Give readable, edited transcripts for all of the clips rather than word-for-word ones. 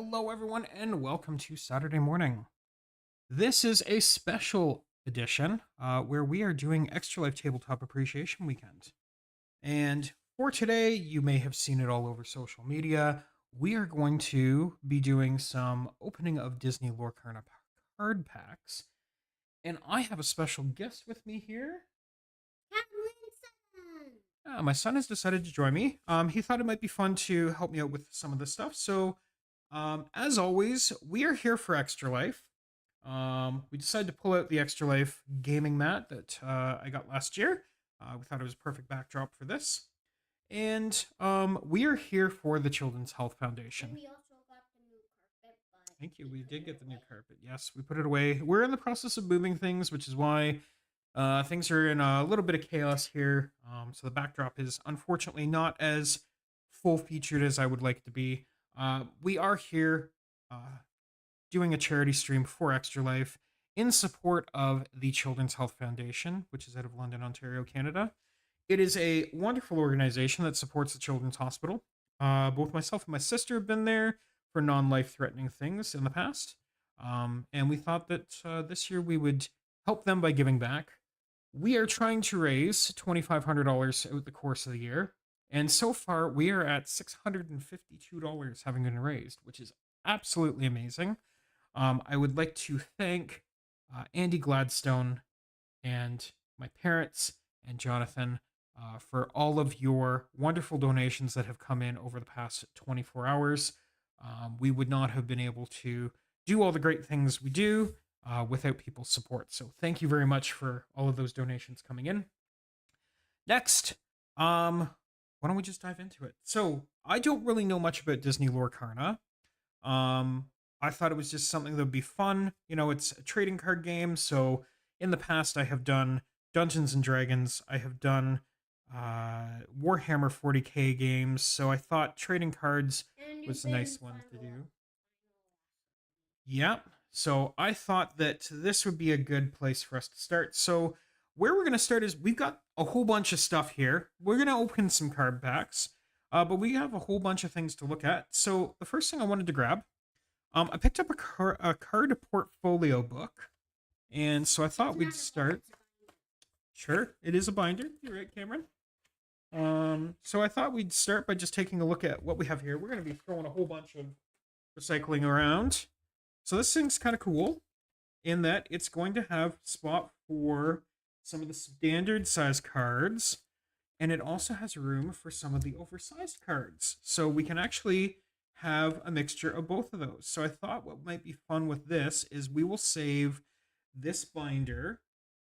Hello, everyone, and welcome to Saturday morning. This is a special edition where we are doing Extra Life Tabletop Appreciation Weekend. And for today, you may have seen it all over social media. We are going to be doing some opening of Disney Lorcana card packs. And I have a special guest with me here. My son has decided to join me. He thought it might be fun to help me out with some of this stuff. So, as always, we are here for Extra Life. We decided to pull out the Extra Life gaming mat that I got last year. We thought it was a perfect backdrop for this. And we are here for the Children's Health Foundation. We also got the new carpet, but Thank you. We did get the new carpet. Yes, we put it away. We're in the process of moving things, which is why things are in a little bit of chaos here. So the backdrop is unfortunately not as full featured as I would like it to be. We are here doing a charity stream for Extra Life in support of the Children's Health Foundation, which is out of London, Ontario, Canada. It is a wonderful organization that supports the Children's Hospital. Both myself and my sister have been there for non-life threatening things in the past. And we thought that this year we would help them by giving back. We are trying to raise $2,500 out the course of the year. And so far, we are at $652 having been raised, which is absolutely amazing. I would like to thank Andy Gladstone and my parents and Jonathan for all of your wonderful donations that have come in over the past 24 hours. We would not have been able to do all the great things we do without people's support. So thank you very much for all of those donations coming in. Next, why don't we just dive into it? So I don't really know much about Disney Lorcana. I thought it was just something that would be fun. You know, it's a trading card game. So in the past, I have done Dungeons and Dragons. I have done Warhammer 40K games. So I thought trading cards was a nice one to do. Yeah. So I thought that this would be a good place for us to start. So where we're going to start is we've got a whole bunch of stuff here. We're going to open some card packs, but we have a whole bunch of things to look at. So the first thing I wanted to grab, I picked up a card portfolio book, and so I thought we'd start. Sure, it is a binder. You're right, Cameron. So I thought we'd start by just taking a look at what we have here. We're going to be throwing a whole bunch of recycling around. So this thing's kind of cool in that it's going to have spot for some of the standard size cards, and it also has room for some of the oversized cards. So we can actually have a mixture of both of those. So I thought what might be fun with this is we will save this binder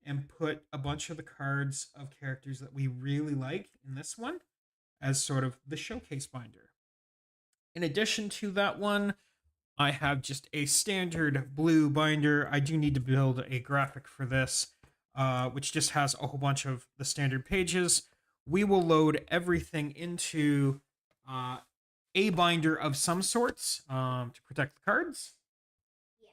and put a bunch of the cards of characters that we really like in this one as sort of the showcase binder. In addition to that one, I have just a standard blue binder. I do need to build a graphic for this, which just has a whole bunch of the standard pages. We will load everything into a binder of some sorts to protect the cards. yeah,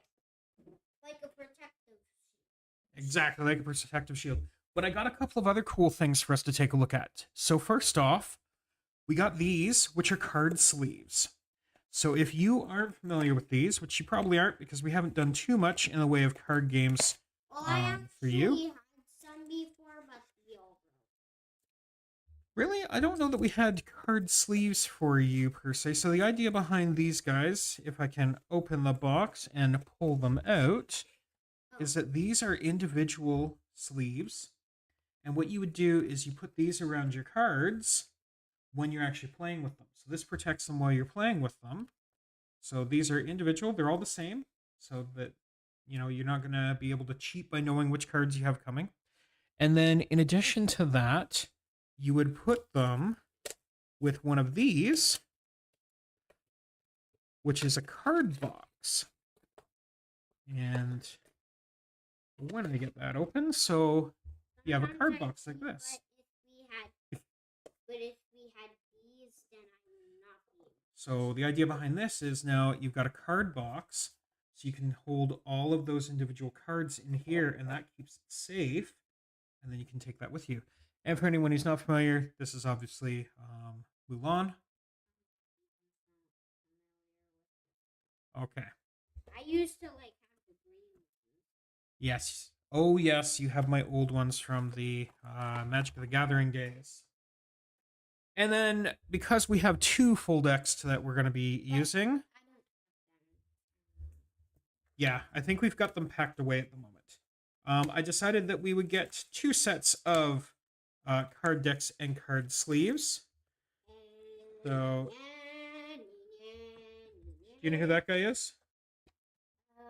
like a protective shield. Exactly, like a protective shield. But I got a couple of other cool things for us to take a look at. So first off, we got these, which are card sleeves. So if you aren't familiar with these, which you probably aren't because we haven't done too much in the way of card games for you. Had some before, but we all broke. Really? I don't know that we had card sleeves for you per se. So the idea behind these guys, if I can open the box and pull them out, is that these are individual sleeves. And what you would do is you put these around your cards when you're actually playing with them. So this protects them while you're playing with them. So these are individual. They're all the same. So that, you know, you're not going to be able to cheat by knowing which cards you have coming. And then in addition to that, you would put them with one of these, which is a card box. And when did I get that open? So you have a card box like this. But if we had these, then I would not be able. So the idea behind this is now you've got a card box, so you can hold all of those individual cards in here, and that keeps it safe. And then you can take that with you. And for anyone who's not familiar, this is obviously Mulan. Okay. I used to like have the green ones. Yes. Oh, yes, you have my old ones from the Magic of the Gathering days. And then, because we have 2 full decks that we're going to be using, I don't have them. yeah, I think we've got them packed away at the moment. I decided that we would get 2 sets of card decks and card sleeves. So, do you know who that guy is?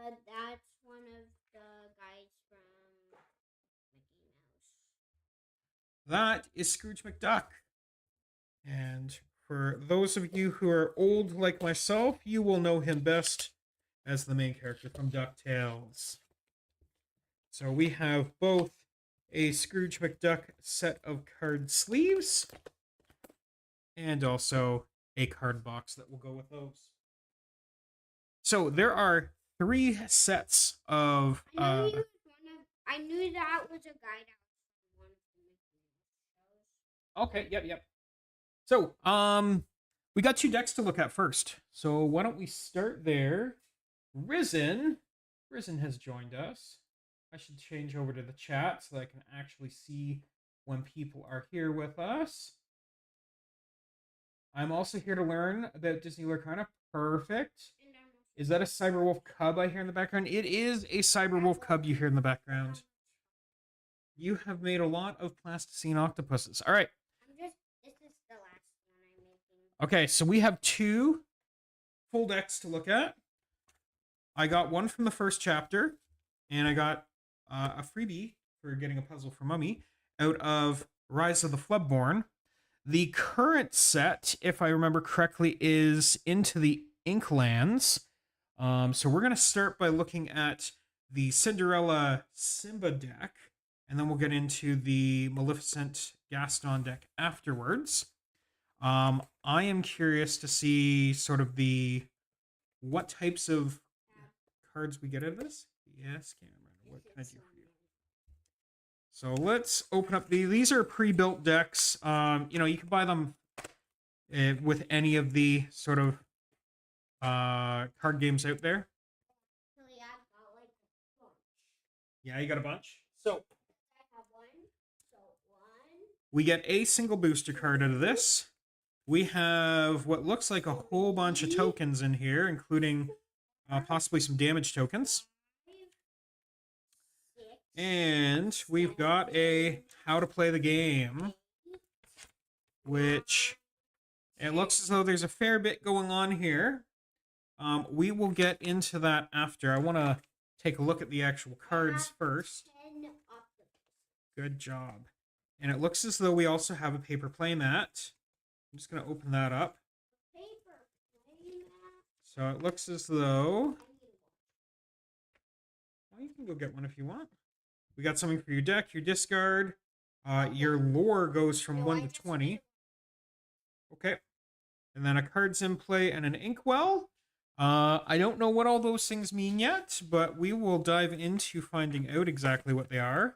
That's one of the guys from Mickey Mouse. That is Scrooge McDuck. And for those of you who are old like myself, you will know him best as the main character from DuckTales. So we have both a Scrooge McDuck set of card sleeves and also a card box that will go with those. So there are 3 sets of. I knew that was a guy that was from one of the Mickey Mouse shows. Okay, yep. So, we got 2 decks to look at first. So why don't we start there? Risen has joined us. I should change over to the chat so that I can actually see when people are here with us. I'm also here to learn about Disney Lorcana. Perfect. Is that a Cyberwolf cub I hear in the background? It is a Cyberwolf cub you hear in the background. You have made a lot of plasticine octopuses. All right. This is the last one I'm making. Okay, so we have 2 full decks to look at. I got one from the first chapter, and I got a freebie for getting a puzzle for Mummy out of Rise of the Floodborn. The current set, if I remember correctly, is Into the Inklands. So we're going to start by looking at the Cinderella Simba deck, and then we'll get into the Maleficent Gaston deck afterwards. I am curious to see sort of what types of cards we get out of this. Yes, Cameron. What can I do for you? So let's open up these are pre-built decks. You can buy them with any of the sort of card games out there. Actually, I've got like a bunch. Yeah, you got a bunch. So I have one. So one. We get a single booster card out of this. We have what looks like a whole bunch of tokens in here, including possibly some damage tokens. And we've got a how to play the game, which it looks as though there's a fair bit going on here. We will get into that after. I want to take a look at the actual cards first. Good job. And it looks as though we also have a paper play mat. I'm just going to open that up. So it looks as though... Well, you can go get one if you want. We got something for your deck, your discard. Your lore goes from 1 to 20. Okay. And then a cards in play and an inkwell. I don't know what all those things mean yet, but we will dive into finding out exactly what they are.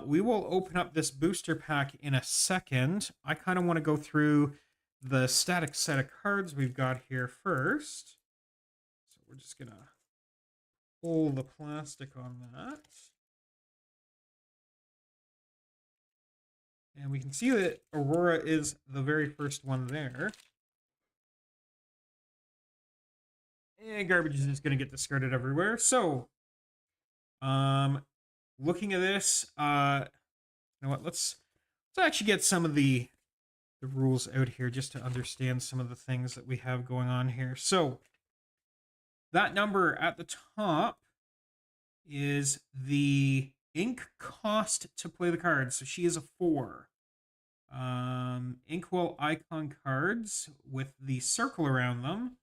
We will open up this booster pack in a second. I kind of want to go through the static set of cards we've got here first. So we're just going to pull the plastic on that. And we can see that Aurora is the very first one there. And garbage is just going to get discarded everywhere. So, looking at this, you know what? Let's actually get some of the rules out here just to understand some of the things that we have going on here. So, that number at the top is the ink cost to play the cards. So she is a 4. Inkwell icon cards with the circle around them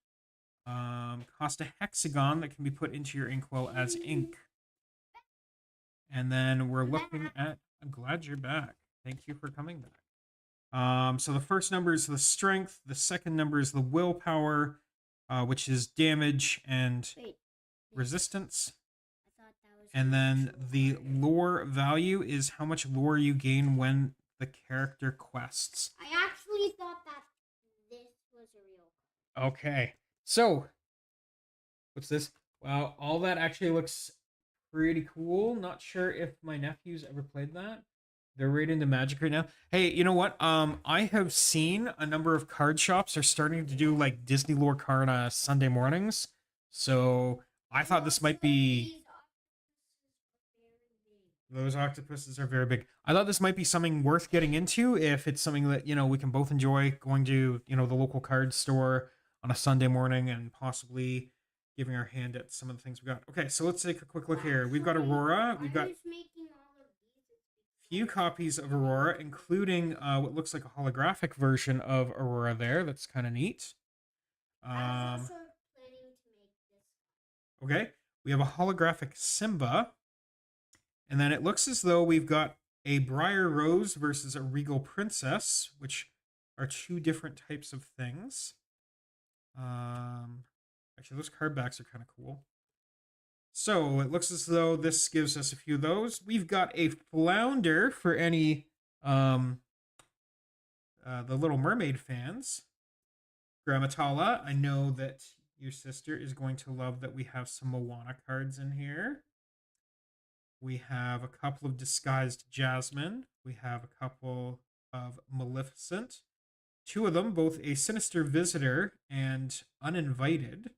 cost a hexagon that can be put into your inkwell as ink. And then we're looking at... I'm glad you're back. Thank you for coming back. So the first number is the strength. The second number is the willpower, which is damage and resistance. And then the lore value is how much lore you gain when the character quests. I actually thought that this was a real card. Okay. So, What's this? Wow, all that actually looks pretty cool. Not sure if my nephews ever played that. They're right into Magic right now. Hey, you know what? I have seen a number of card shops are starting to do like Disney Lorcana Sunday mornings. So I thought this might be those octopuses are very big. I thought this might be something worth getting into if it's something that, we can both enjoy going to, the local card store on a Sunday morning and possibly giving our hand at some of the things we got. Okay, so let's take a quick look here. We've got Aurora. We've got few copies of Aurora, including what looks like a holographic version of Aurora there. That's kind of neat. I was also planning to make this. Okay, we have a holographic Simba. And then it looks as though we've got a Briar Rose versus a Regal Princess, which are two different types of things. Actually, those card backs are kind of cool. So it looks as though this gives us a few of those. We've got a Flounder for any the Little Mermaid fans. Grammatala, I know that your sister is going to love that we have some Moana cards in here. We have a couple of Disguised Jasmine. We have a couple of Maleficent. Two of them, both a Sinister Visitor and Uninvited.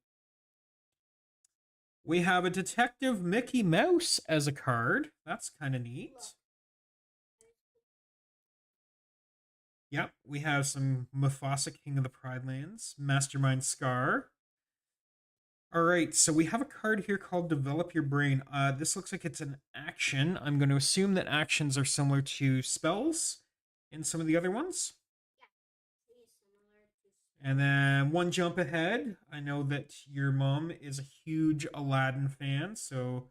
We have a Detective Mickey Mouse as a card. That's kind of neat. Yep, we have some Mufasa, King of the Pride Lands, Mastermind Scar. All right, so we have a card here called Develop Your Brain. This looks like it's an action. I'm going to assume that actions are similar to spells in some of the other ones. And then one jump ahead. I know that your mom is a huge Aladdin fan, so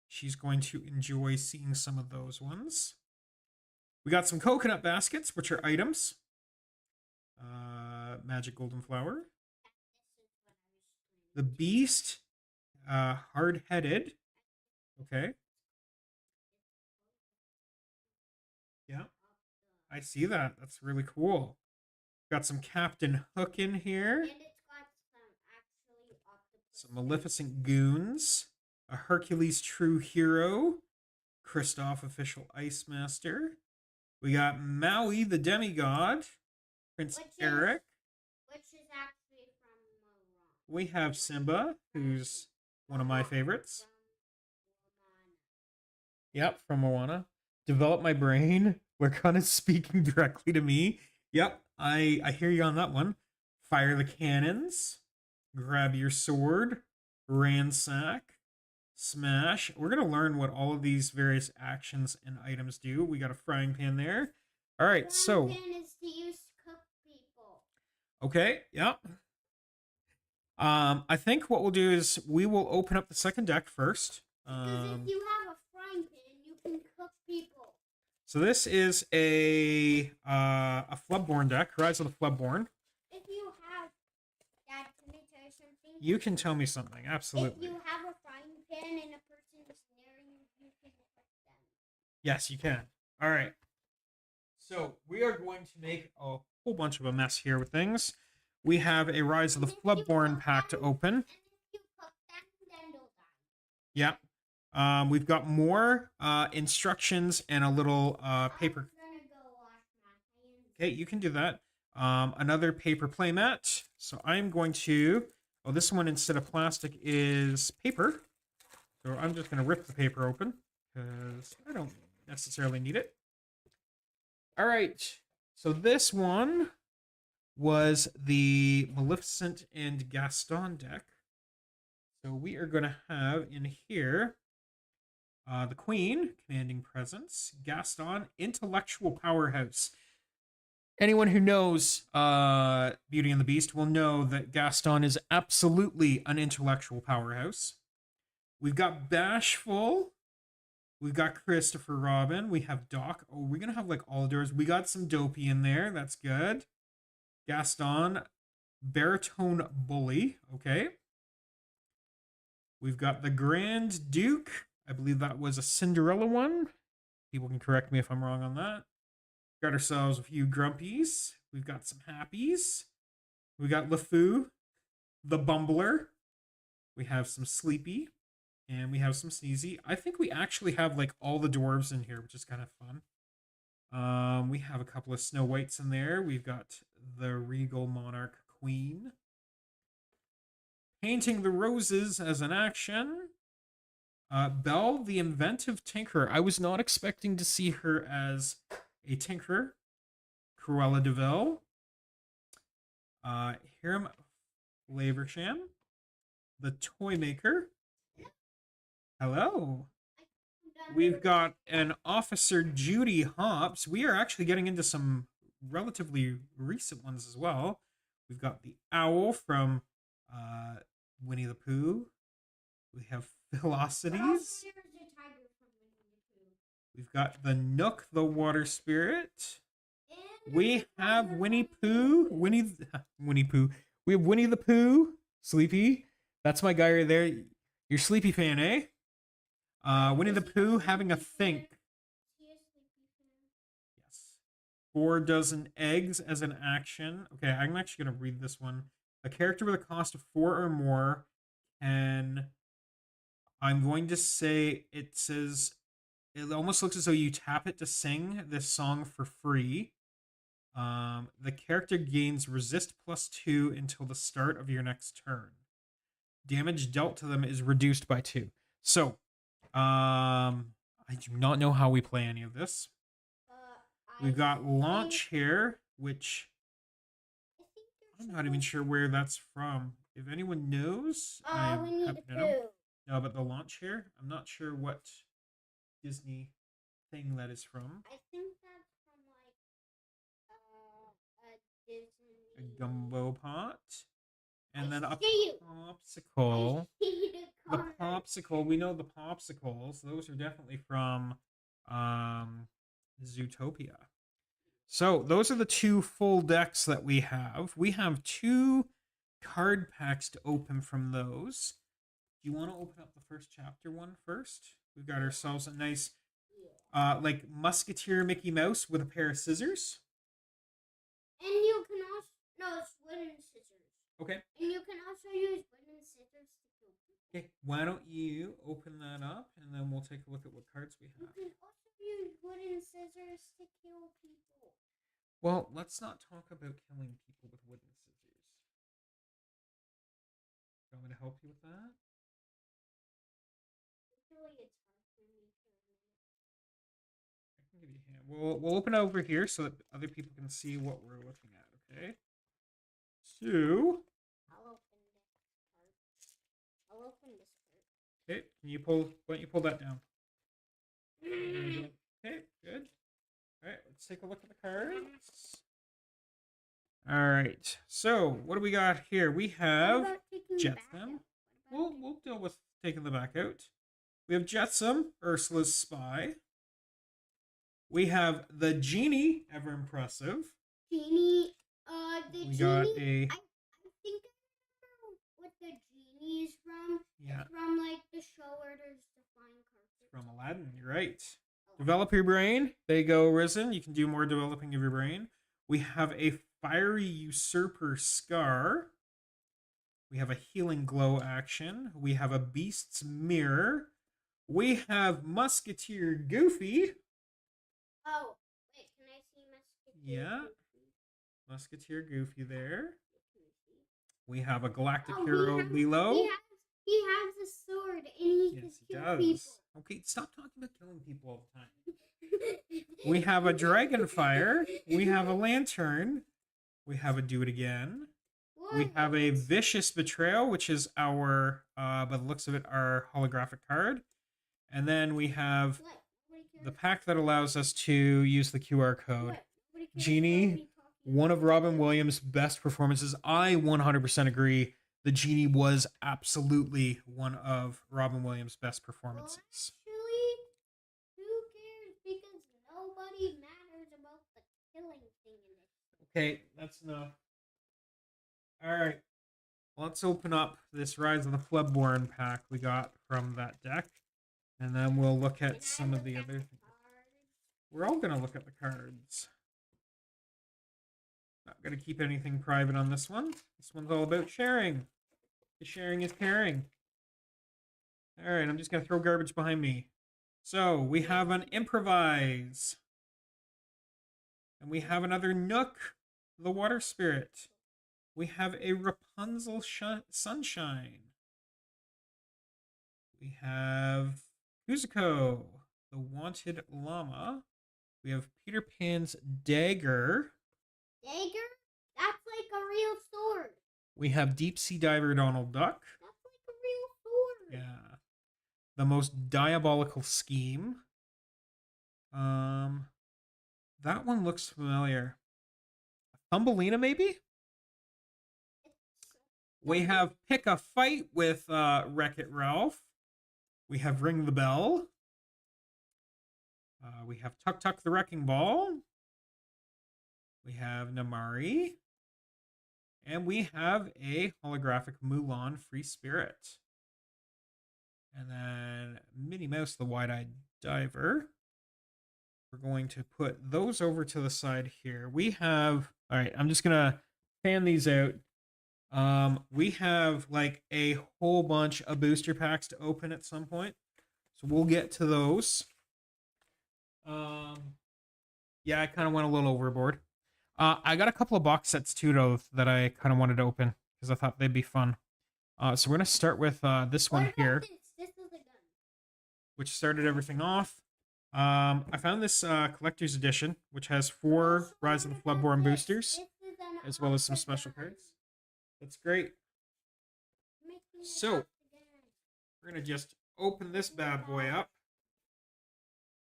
she's going to enjoy seeing some of those ones. We got some coconut baskets, which are items. Magic Golden Flower. The Beast, hard-headed. Okay. Yeah, I see that. That's really cool. Got some Captain Hook in here. And it's got some Maleficent Goons. A Hercules True Hero. Kristoff Official Ice Master. We got Maui the Demigod. Prince Eric. Which is actually from Moana. We have Simba, who's one of my favorites. Yep, from Moana. Develop My Brain. We're kind of speaking directly to me. Yep, I hear you on that one. Fire the Cannons. Grab Your Sword. Ransack. Smash. We're going to learn what all of these various actions and items do. We got a frying pan there. All right, so... Frying pan is to use to cook people. Okay, yep. I think what we'll do is we will open up the second deck first. Because if you have a frying pan, you can cook people. So this is a Flubborn deck, Rise of the Flubborn. If you have, Dad, can I tell you something? You can tell me something, absolutely. If you have a frying pan and a person is near you, you can cook them. Yes, you can. All right. So we are going to make a whole bunch of a mess here with things. We have a Rise of the Flubborn pack to open. And if you cook them, then they'll die. Yeah. We've got more instructions and a little paper. I'm gonna go wash my hands. Okay, you can do that. Another paper playmat. So I'm going to... Oh, this one instead of plastic is paper. So I'm just going to rip the paper open because I don't necessarily need it. All right. So this one was the Maleficent and Gaston deck. So we are going to have in here the Queen, Commanding Presence, Gaston, Intellectual Powerhouse. Anyone who knows Beauty and the Beast will know that Gaston is absolutely an intellectual powerhouse. We've got Bashful. We've got Christopher Robin. We have Doc. Oh, we're going to have like all doors. We got some Dopey in there. That's good. Gaston, Baritone Bully. Okay. We've got the Grand Duke. I believe that was a Cinderella one. People can correct me if I'm wrong on that. Got ourselves a few Grumpies. We've got some Happies. We got LeFou, the Bumbler. We have some Sleepy. And we have some Sneezy. I think we actually have like all the dwarves in here, which is kind of fun. We have a couple of Snow Whites in there. We've got the Regal Monarch Queen. Painting the Roses as an action. Belle, the Inventive Tinkerer. I was not expecting to see her as a tinkerer. Cruella de Vil. Hiram Laversham. The Toy Maker. Hello. We've got an Officer Judy Hopps. We are actually getting into some relatively recent ones as well. We've got the Owl from Winnie the Pooh. We have Velocities. We've got the Nook, the Water Spirit. We have Winnie Pooh. Winnie Pooh. We have Winnie the Pooh. Sleepy. That's my guy right there. You're Sleepy fan, eh? Winnie the Pooh having a think. Yes. 4 dozen eggs as an action. Okay, I'm actually going to read this one. A character with a cost of 4 or more can... I'm going to say it says... It almost looks as though you tap it to sing this song for free. The character gains resist +2 until the start of your next turn. Damage dealt to them is reduced by 2. So, I do not know how we play any of this. We've got launch here, which I'm not even sure where that's from. If anyone knows, I am happy to know. No, but the launch here, I'm not sure what Disney thing that is from. I think that's from like a Disney. A gumbo pot. And then a popsicle. The popsicle, we know the popsicles. Those are definitely from Zootopia. So those are the 2 full decks that we have. We have 2 card packs to open from those. Do you want to open up the first chapter one first? We've got ourselves a nice, like Musketeer Mickey Mouse with a pair of scissors. And you can also, no, it's wooden scissors. Okay. And you can also use wooden scissors to kill people. Okay, why don't you open that up and then we'll take a look at what cards we have. You can also use wooden scissors to kill people. Well, let's not talk about killing people with wooden scissors. Do you want me to help you with that? I can give you a hand. We'll open it over here so that other people can see what we're looking at, okay? So... I'll open this part. Okay, why don't you pull that down? Okay, good. Alright, let's take a look at the cards. Alright, so what do we got here? We have Jetsam. We'll deal with taking the back out. We have Jetsam, Ursula's spy. We have the Genie, ever impressive. Genie, we got a... I think I remember what the Genie is from. Yeah. It's from like the show where there's the flying carpet. From Aladdin, you're right. Develop your brain. There you go, Risen. You can do more developing of your brain. We have a Fiery Usurper Scar. We have a Healing Glow action. We have a Beast's Mirror. We have Musketeer Goofy. Oh, wait, can I see Musketeer? Yeah. Goofy? Musketeer Goofy there. We have a Galactic Hero Lilo. He has a sword and he can kill people. Okay, stop talking about killing people all the time. We have a Dragonfire. We have a Lantern. We have a Do It Again. What? We have a Vicious Betrayal, which is our, by the looks of it, our holographic card. And then we have the pack that allows us to use the QR code. Genie, one of Robin Williams' best performances. I 100% agree. The Genie was absolutely one of Robin Williams' best performances. Well, actually, who cares? Because nobody matters about the killing thing in it. Okay, that's enough. Alright. Let's open up this Rise of the Floodborn pack we got from that deck. And then we'll look at some of the other things. We're all going to look at the cards. Not going to keep anything private on this one. This one's all about sharing. The sharing is caring. All right, I'm just gonna throw garbage behind me. So we have an improvise, and we have another Nook, the water spirit. We have a Rapunzel sunshine. We have Kuzuko, the wanted llama. We have Peter Pan's dagger. Dagger? That's like a real sword. We have deep sea diver Donald Duck. That's like a real sword. Yeah. The most diabolical scheme. That one looks familiar. Thumbelina, maybe? We have Pick a Fight with Wreck-It Ralph. We have Ring the Bell. We have Tuck Tuck the Wrecking Ball. We have Namari. And we have a holographic Mulan Free Spirit. And then Minnie Mouse the Wide-Eyed Diver. We're going to put those over to the side here. We have... Alright, I'm just going to fan these out. We have like a whole bunch of booster packs to open at some point. So we'll get to those. Yeah, I kind of went a little overboard. I got a couple of box sets too, though, that I kind of wanted to open because I thought they'd be fun. So we're gonna start with this one here, This is a gun. which started everything off. I found this collector's edition, which has 4 Rise of the Floodborn boosters, as well as some special cards. That's great. So we're gonna just open this bad boy up.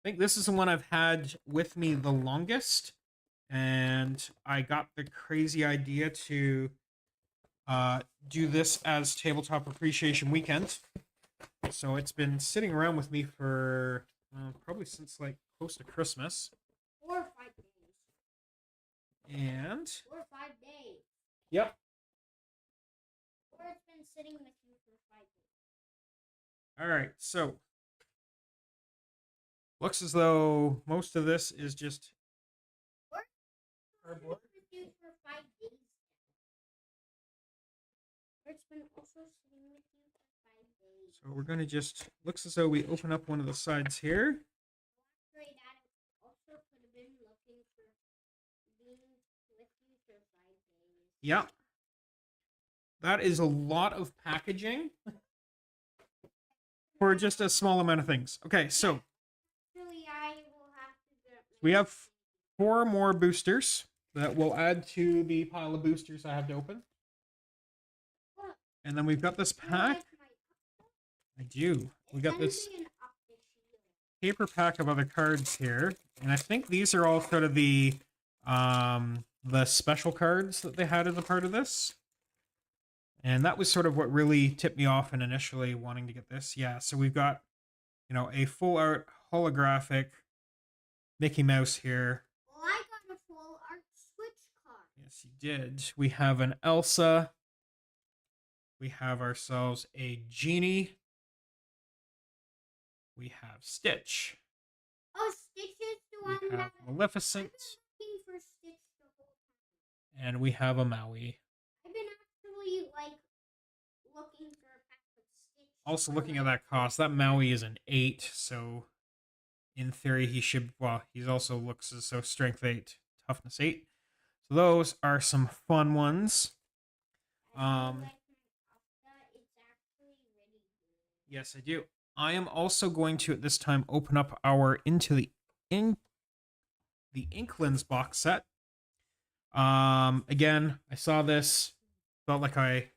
I think this is the one I've had with me the longest, and I got the crazy idea to do this as Tabletop Appreciation Weekend. So it's been sitting around with me for probably since like close to Christmas. 4 or 5 days. And 4 or 5 days. yep. Or it's been sitting with you for 5 days. All right, so looks as though most of this is just cardboard. With you for 5 days. Or it's been also sitting with you for 5 days. So we're gonna just looks as though we open up one of the sides here. After that, also could have been looking for being with you for 5 days. Yeah. That is a lot of packaging for just a small amount of things. Okay, so Actually, I will have to get we have 4 more boosters that will add to the pile of boosters I have to open. And then we've got this pack. I do. We got this paper pack of other cards here. And I think these are all sort of the special cards that they had as a part of this. And that was sort of what really tipped me off in initially wanting to get this. Yeah, so we've got, you know, a full art holographic Mickey Mouse here. Well, I got a full art switch card. Yes, you did. We have an Elsa. We have ourselves a Genie. We have Stitch. Oh, Stitch is the one We have that Maleficent. I've been looking for Stitch the whole time. And we have a Maui. I've been actually like looking for a pack of Stitch. Also looking at that cost, that Maui is an 8, so in theory he should, well, he also looks as so strength 8, toughness 8. So those are some fun ones. It's actually really good. Yes, I do. I am also going to at this time open up our Into the Inklings box set. Again, I saw this, felt like I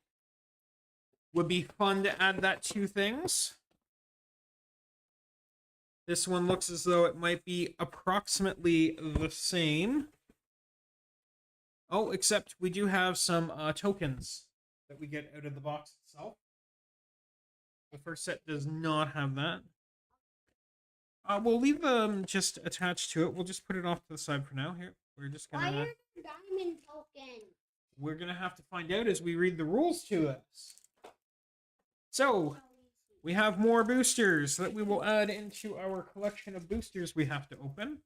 would be fun to add that to things. This one looks as though it might be approximately the same. Oh, except we do have some tokens that we get out of the box itself. The first set does not have that. We'll leave them just attached to it. We'll just put it off to the side for now. Here, we're just Why gonna. are there diamond tokens? We're gonna have to find out as we read the rules to this. So we have more boosters that we will add into our collection of boosters we have to open.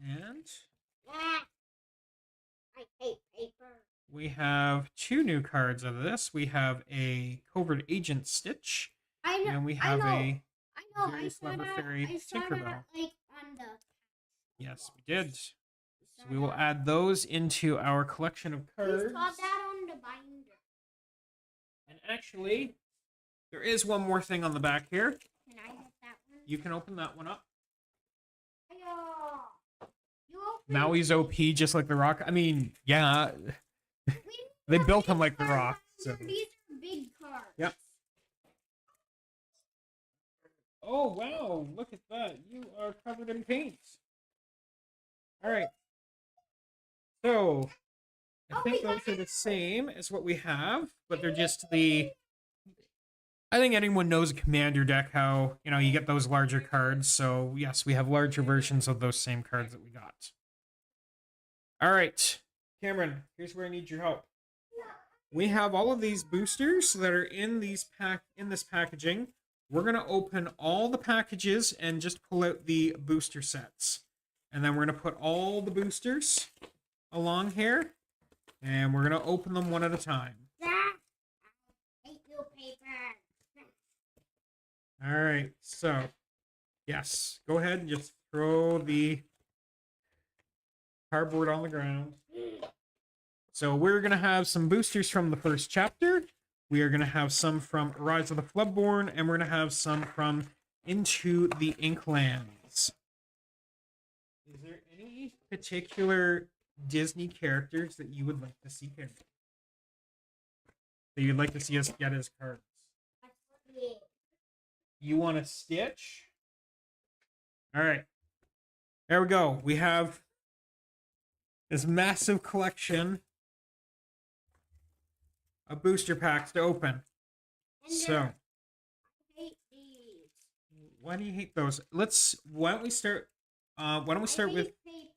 And Ah, I hate paper. we have 2 new cards out of this. We have a Covert Agent Stitch, I know. and we I have know. a I know. very clever fairy I saw Tinkerbell. that like on the. Yes, we did. So saw we will that. add those into our collection of We cards. saw that on the binder. And actually, there is one more thing on the back here. Can I hit that one? You can open that one up. You open Maui's OP just like the Rock. I mean, yeah. They built him like the Rock. So. These are big cards. Yep. Oh, wow. Look at that. You are covered in paint. All right. So, I think those are the same as what we have, but they're just the... I think anyone knows a commander deck how, you get those larger cards. So, yes, we have larger versions of those same cards that we got. All right. Cameron, here's where I need your help. We have all of these boosters that are in this packaging. We're going to open all the packages and just pull out the booster sets. And then we're going to put all the boosters along here. And we're going to open them one at a time. I hate your paper. All right, so, yes, go ahead and just throw the cardboard on the ground. So we're going to have some boosters from the first chapter. We are going to have some from Rise of the Floodborn, and we're going to have some from Into the Inklands. Is there any particular Disney characters that you would like to see here? That you'd like to see us get as cards? You want a Stitch? All right. There we go. We have this massive collection of booster packs to open. So, I hate these. why do you hate those? Why don't we start with... paper.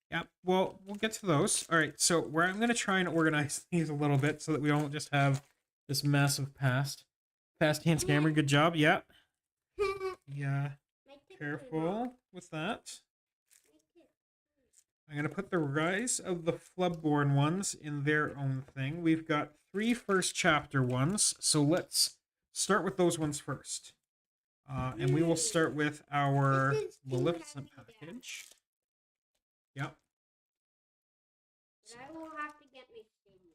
Yeah, well, we'll get to those. All right, so I'm going to try and organize these a little bit so that we don't just have this massive past. Fast hands, Cameron. Good job. Yeah. Yeah. Careful with that. I'm going to put the Rise of the Floodborn ones in their own thing. We've got 3 first chapter ones, so let's start with those ones first. And we will start with our Maleficent package. Yep. But I will have to get my stadium.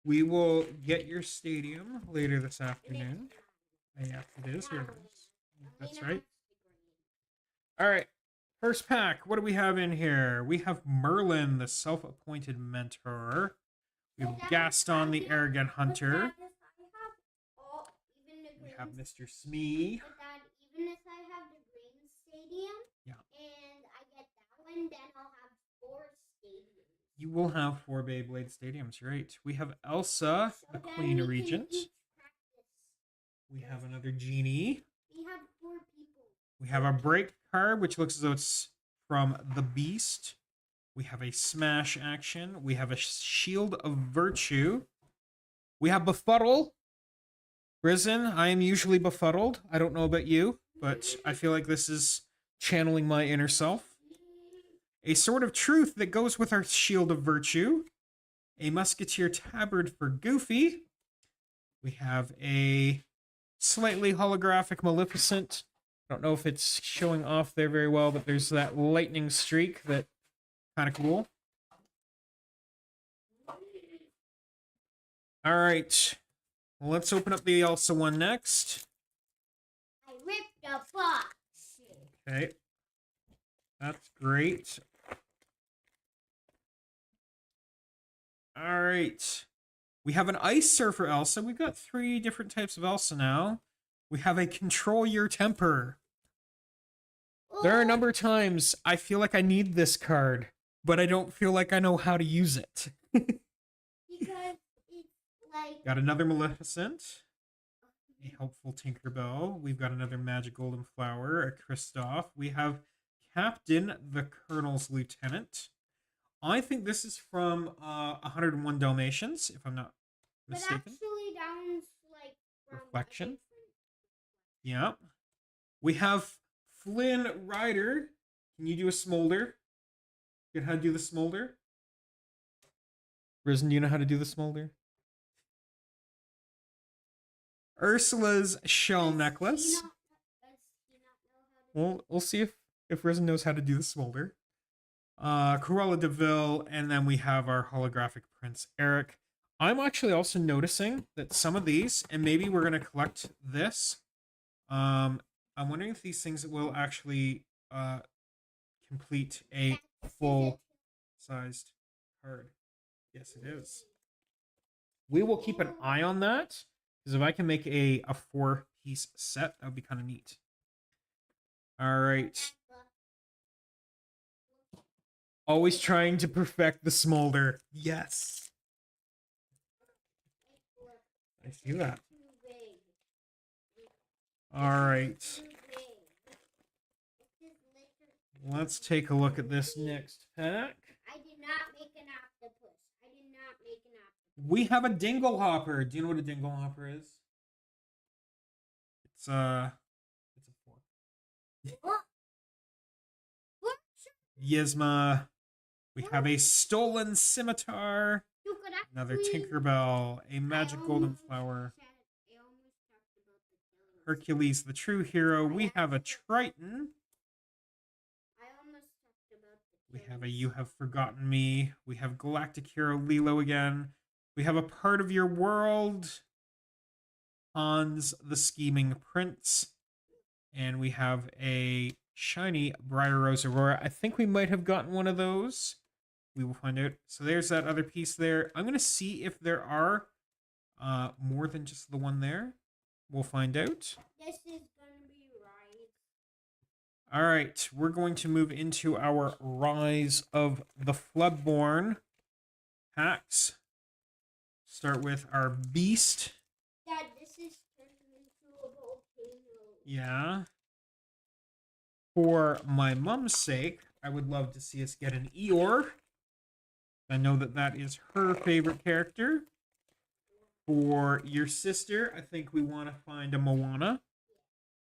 We will get your stadium later this afternoon. Yes, it is. Here it is. That's right. All right. First pack. What do we have in here? We have Merlin, the self-appointed mentor. We have Gaston, the arrogant hunter. We have Mr. Smee. But Dad, even if I have the green stadium, yeah, and I get that one, then I'll have 4 stadiums. You will have 4 Beyblade stadiums, right? We have Elsa, the Queen Regent. We have another Genie. We have 4 people. We have a break card, which looks as though it's from the Beast. We have a smash action. We have a Shield of Virtue. We have Befuddle. Risen, I am usually befuddled. I don't know about you, but I feel like this is channeling my inner self. A Sword of Truth that goes with our Shield of Virtue. A Musketeer Tabard for Goofy. We have a slightly holographic Maleficent. I don't know if it's showing off there very well, but there's that lightning streak that kind of cool. All right. Well, let's open up the Elsa one next. I ripped the box. Okay. That's great. All right. We have an Ice Surfer Elsa. We've got 3 different types of Elsa now. We have a Control Your Temper. There are a number of times I feel like I need this card, but I don't feel like I know how to use it. Because it's like... Got another Maleficent. A helpful Tinkerbell. We've got another Magic Golden Flower. A Kristoff. We have Captain, the Colonel's Lieutenant. I think this is from 101 Dalmatians, if I'm not mistaken. But actually, that one's like... Reflection. Yeah. We have Flynn Rider. Can you do a smolder? Get how to do the smolder? Risen, do you know how to do the smolder? Ursula's shell necklace. Does he not know how to We'll see if Risen knows how to do the smolder. Cruella de Vil, and then we have our holographic Prince Eric. I'm actually also noticing that some of these, and maybe we're gonna collect this. I'm wondering if these things will actually complete a full-sized card. Yes, it is. We will keep an eye on that, because if I can make a 4-piece set, that would be kind of neat. All right. Always trying to perfect the smolder. Yes. I see that. All right. Let's take a look at this next pack. I did not make an octopus. I did not make an octopus. We have a dingle hopper. Do you know what a dingle hopper is? It's a 4. What? Yzma. We have a stolen scimitar. You could Another actually- Tinkerbell. A magic golden almost flower. I almost talked about the killing. Hercules, the true hero. We have a Triton. I almost talked about the We killing. have a You Have Forgotten Me. We have Galactic Hero Lilo again. We have a Part of Your World. Hans, the Scheming Prince. And we have a shiny Briar Rose Aurora. I think we might have gotten one of those. We will find out. So there's that other piece there. I'm going to see if there are more than just the one there. We'll find out. This is gonna be right. All right, we're going to move into our Rise of the Floodborn packs. Start with our Beast. Dad, this is turning into a volcano. Yeah. For my mom's sake, I would love to see us get an Eeyore. I know that that is her favorite character. For your sister, I think we want to find a Moana.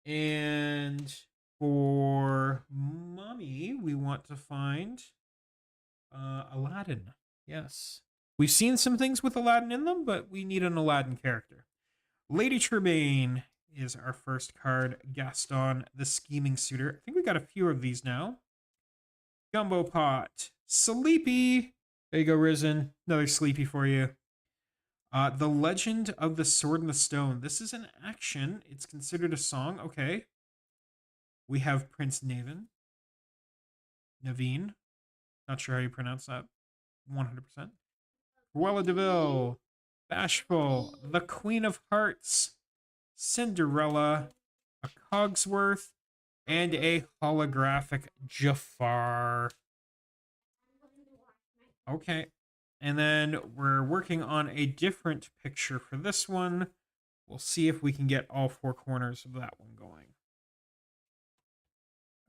And for mommy, we want to find Aladdin. Yes. We've seen some things with Aladdin in them, but we need an Aladdin character. Lady Tremaine is our first card. Gaston, the Scheming Suitor. I think we got a few of these now. Gumbo Pot. Sleepy. There you go, Risen. Another Sleepy for you. The Legend of the Sword and the Stone. This is an action. It's considered a song. Okay. We have Prince Naveen. Not sure how you pronounce that. 100%. Cruella de Vil. Bashful. The Queen of Hearts. Cinderella. A Cogsworth. And a holographic Jafar. Okay. And then we're working on a different picture for this one. We'll see if we can get all 4 corners of that one going.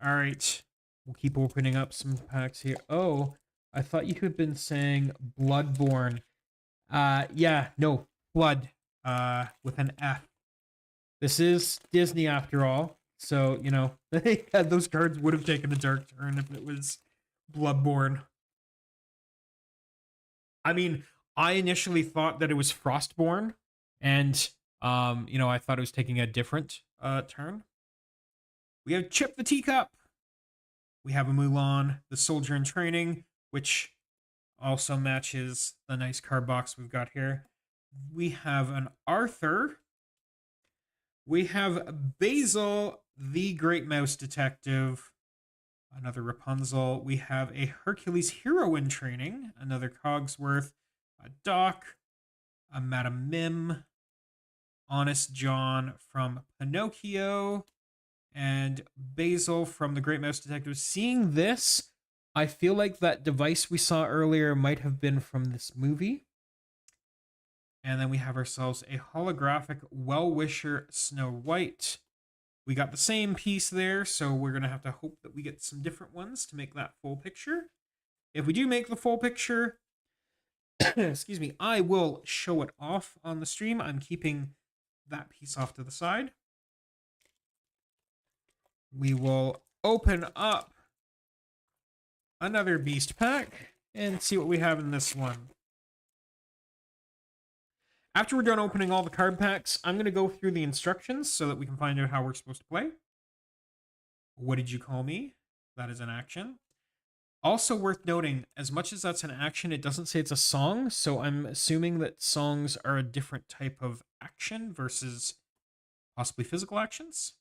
All right. We'll keep opening up some packs here. Oh, I thought you had been saying Bloodborne. Yeah, no, Blood, with an F. This is Disney after all. So, you know, those cards would have taken a dark turn if it was Bloodborne. I mean, I initially thought that it was Frostborn, and you know, I thought it was taking a different turn. We have Chip the Teacup. We have a Mulan, the Soldier in Training, which also matches the nice card box we've got here. We have an Arthur. We have Basil, the Great Mouse Detective. Another Rapunzel. We have a Hercules Hero in Training. Another Cogsworth. A Doc. A Madame Mim. Honest John from Pinocchio. And Basil from the Great Mouse Detective. Seeing this, I feel like that device we saw earlier might have been from this movie. And then we have ourselves a holographic Well-Wisher Snow White. We got the same piece there, so we're going to have to hope that we get some different ones to make that full picture. If we do make the full picture, excuse me, I will show it off on the stream. I'm keeping that piece off to the side. We will open up another Beast pack and see what we have in this one. After we're done opening all the card packs, I'm going to go through the instructions so that we can find out how we're supposed to play. What did you call me? That is an action. Also worth noting, as much as that's an action, it doesn't say it's a song, so I'm assuming that songs are a different type of action versus possibly physical actions.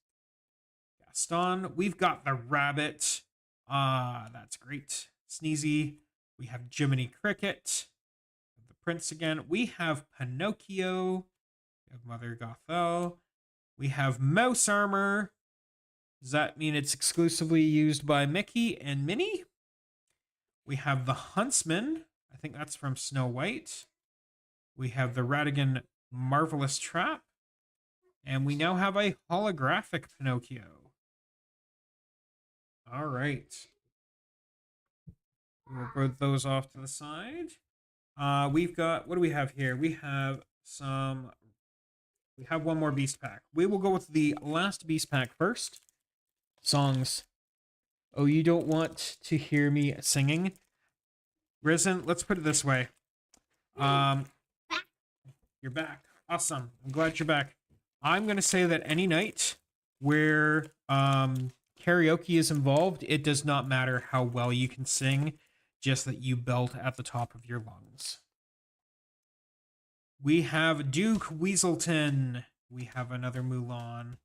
Gaston, we've got the rabbit. That's great. Sneezy. We have Jiminy Cricket. The prince again. We have Pinocchio. We have Mother Gothel. We have Mouse Armor. Does that mean it's exclusively used by Mickey and Minnie? We have the Huntsman. I think that's from Snow White. We have the Ratigan Marvelous Trap. And we now have a holographic Pinocchio. All right. We'll put those off to the side. We've got, what do we have here? We have one more Beast Pack. We will go with the last Beast Pack first. Songs. Oh, you don't want to hear me singing? Risen, let's put it this way. You're back. Awesome. I'm glad you're back. I'm going to say that any night where karaoke is involved, it does not matter how well you can sing, just that you belt at the top of your lungs. We have Duke Weaselton. We have another Mulan.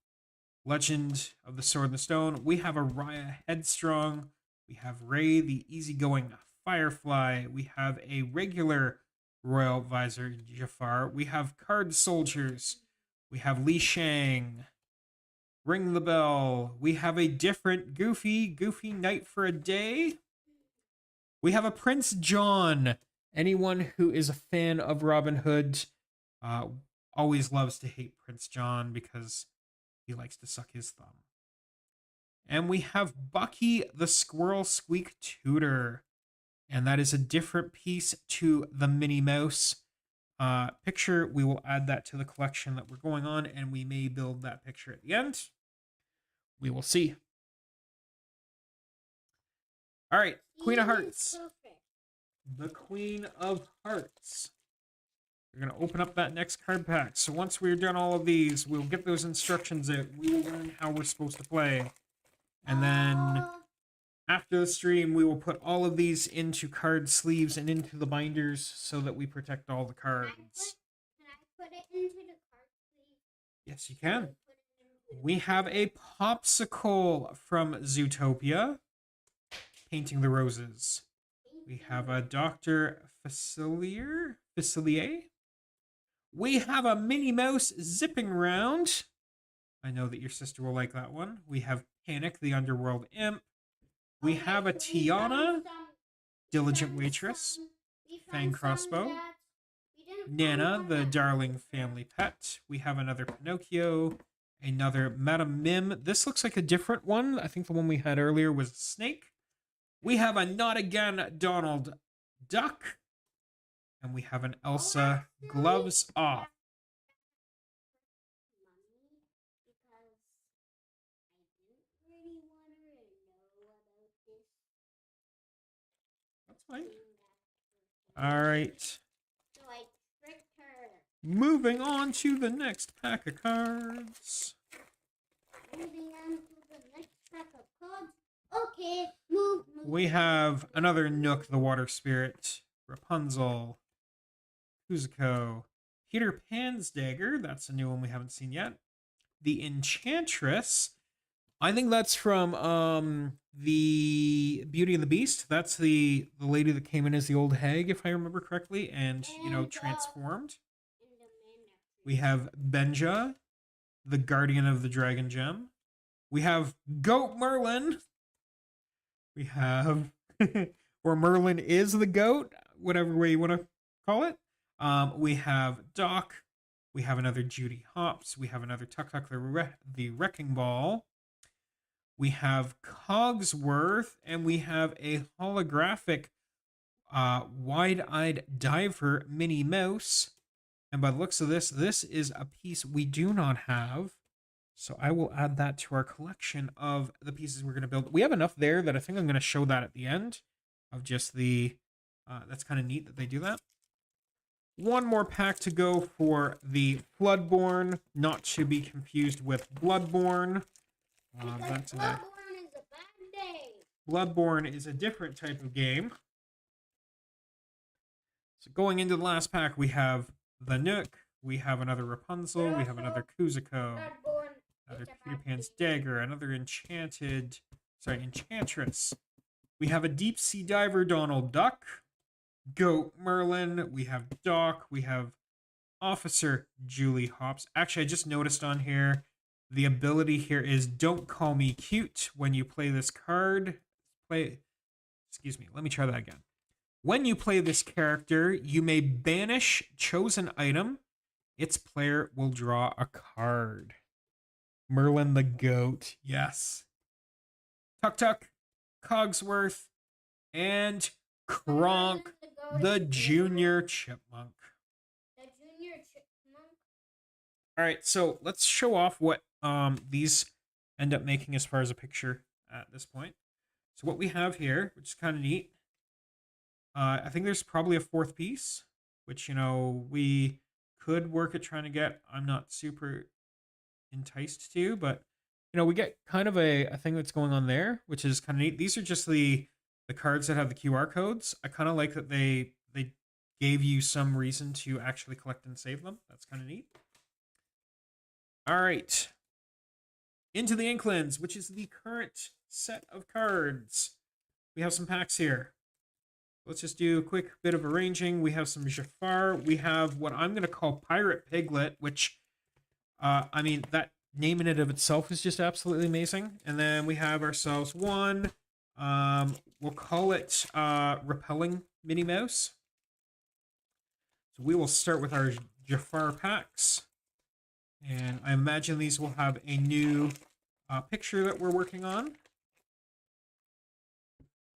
Legend of the Sword and the Stone. We have Araya Headstrong. We have Ray, the easygoing Firefly. We have a regular Royal Visor Jafar. We have Card Soldiers. We have Li Shang. Ring the Bell. We have a different Goofy Knight for a Day. We have a Prince John. Anyone who is a fan of Robin Hood always loves to hate Prince John because he likes to suck his thumb. And we have Bucky the Squirrel Squeak Tutor. And that is a different piece to the Minnie Mouse picture. We will add that to the collection that we're going on, and we may build that picture at the end. We will see. All right, Queen of Hearts. The Queen of Hearts. We're going to open up that next card pack. So once we're done all of these, we'll get those instructions out. We will learn how we're supposed to play. And then after the stream, we will put all of these into card sleeves and into the binders so that we protect all the cards. Can I put it into the card sleeve? Yes, you can. We have a popsicle from Zootopia, Painting the Roses. We have a Dr. Facilier. We have a Minnie Mouse Zipping Round. I know that your sister will like that one. We have Panic, the Underworld Imp. We have a Tiana, Diligent Waitress, Fang Crossbow, Nana, the Darling Family Pet. We have another Pinocchio, another Madame Mim. This looks like a different one. I think the one we had earlier was a snake. We have a Not Again Donald Duck. And we have an Elsa Gloves Off. That's fine. All right. So I tricked her. Moving on to the next pack of cards. Moving on to the next pack of cards. Okay, move. We have another Nook, the Water Spirit, Rapunzel, Kuzuko, Peter Pan's Dagger. That's a new one we haven't seen yet. The Enchantress. I think that's from the Beauty and the Beast. That's the lady that came in as the old hag, if I remember correctly, and transformed. We have Benja, the Guardian of the Dragon Gem. We have Goat Merlin. We have, or Merlin is the goat, whatever way you want to call it. We have Doc. We have another Judy Hopps. We have another Tuk Tuk the Wrecking Ball. We have Cogsworth, and we have a holographic wide-eyed diver Minnie Mouse. And by the looks of this, this is a piece we do not have. So I will add that to our collection of the pieces we're going to build. We have enough there that I think I'm going to show that at the end of just the... that's kind of neat that they do that. one more pack to go for the Floodborn, not to be confused with Bloodborne. Because That's Bloodborne is a bad day. Bloodborne is a different type of game. So going into the last pack, we have the Nook, we have another Rapunzel, we have another Kuzuko, another Peter Pan's Dagger, another Enchantress. We have a Deep Sea Diver Donald Duck, Goat Merlin, we have Doc, we have Officer Julie Hops. Actually, I just noticed on here, the ability here is don't call me cute when you play this card. Excuse me, let me try that again. When you play this character, you may banish chosen item. Its player will draw a card. Merlin the Goat, yes. Tuk Tuk, Cogsworth, and Kronk the Junior Chipmunk. All right, so let's show off what these end up making as far as a picture at this point. So what we have here, which is kind of neat, I think there's probably a fourth piece, which, you know, we could work at trying to get. I'm not super enticed to, but, you know, we get kind of a thing that's going on there, which is kind of neat. These are just the cards that have the QR codes. I kind of like that they gave you some reason to actually collect and save them. That's kind of neat. All right. Into the Inklings, which is the current set of cards. We have some packs here. Let's just do a quick bit of arranging. We have some Jafar. We have what I'm going to call Pirate Piglet, which, I mean, that name in and of itself is just absolutely amazing. And then we have ourselves one. We'll call it Repelling Minnie Mouse. So we will start with our Jafar packs. And I imagine these will have a new picture that we're working on.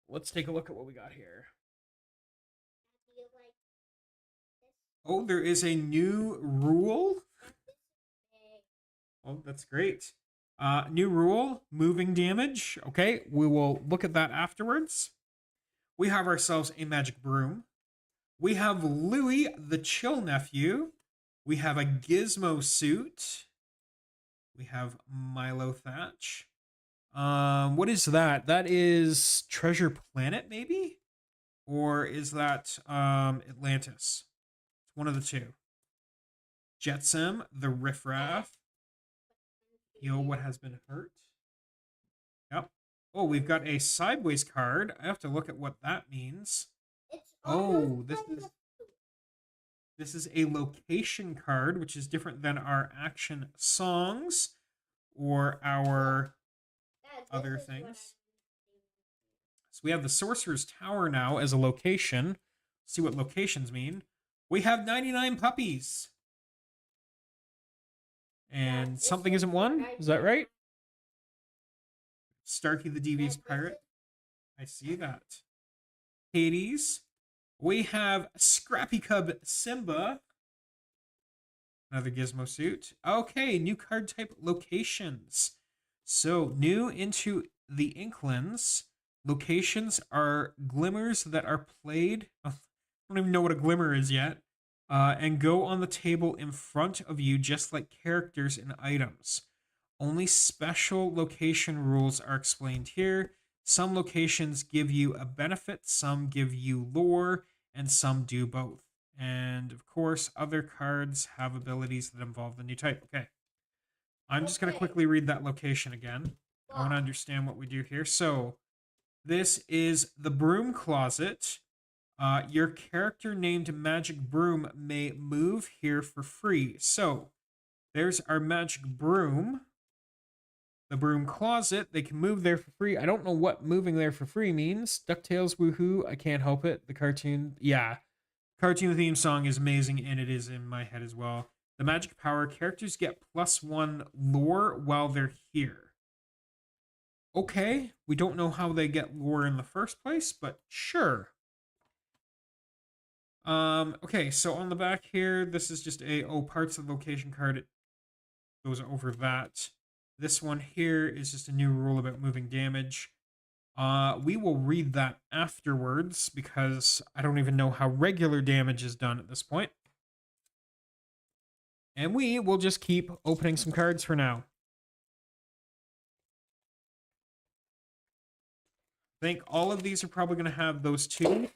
Let's take a look at what we got here. Oh, there is a new rule. Oh, that's great. New rule, moving damage. Okay, we will look at that afterwards. We have ourselves a magic broom. We have Louie, the Chill Nephew. We have a Gizmo suit. We have Milo Thatch. What is that? That is Treasure Planet, maybe? Or is that Atlantis? It's one of the two. Jetsam, the Riffraff. Heal what has been hurt. Yep. Oh, we've got a sideways card. I have to look at what that means. Oh, this is a location card, which is different than our action songs or our other things. So we have the Sorcerer's Tower now as a location. Let's see what locations mean. We have 99 puppies. And something isn't one? Is that right? Starkey the Devious Pirate. I see that. Hades. We have Scrappy Cub Simba. Another Gizmo suit. Okay, new card type locations. So, new into the Inklings. Locations are glimmers that are played. I don't even know what a glimmer is yet. And go on the table in front of you just like characters and items. Only special location rules are explained here. Some locations give you a benefit, some give you lore, and some do both. And of course, other cards have abilities that involve the new type. Okay. I'm just going to quickly read that location again. I want to understand what we do here. So, this is the Broom Closet. Your character named Magic Broom may move here for free. So, there's our Magic Broom. The Broom Closet, they can move there for free. I don't know what moving there for free means. DuckTales, woohoo, I can't help it. The cartoon, yeah. Cartoon theme song is amazing, and it is in my head as well. The magic power, characters get +1 lore while they're here. Okay, we don't know how they get lore in the first place, but sure. Okay, so on the back here, this is just a, parts of the location card. It goes over that. This one here is just a new rule about moving damage. We will read that afterwards because I don't even know how regular damage is done at this point. And we will just keep opening some cards for now. I think all of these are probably going to have those two.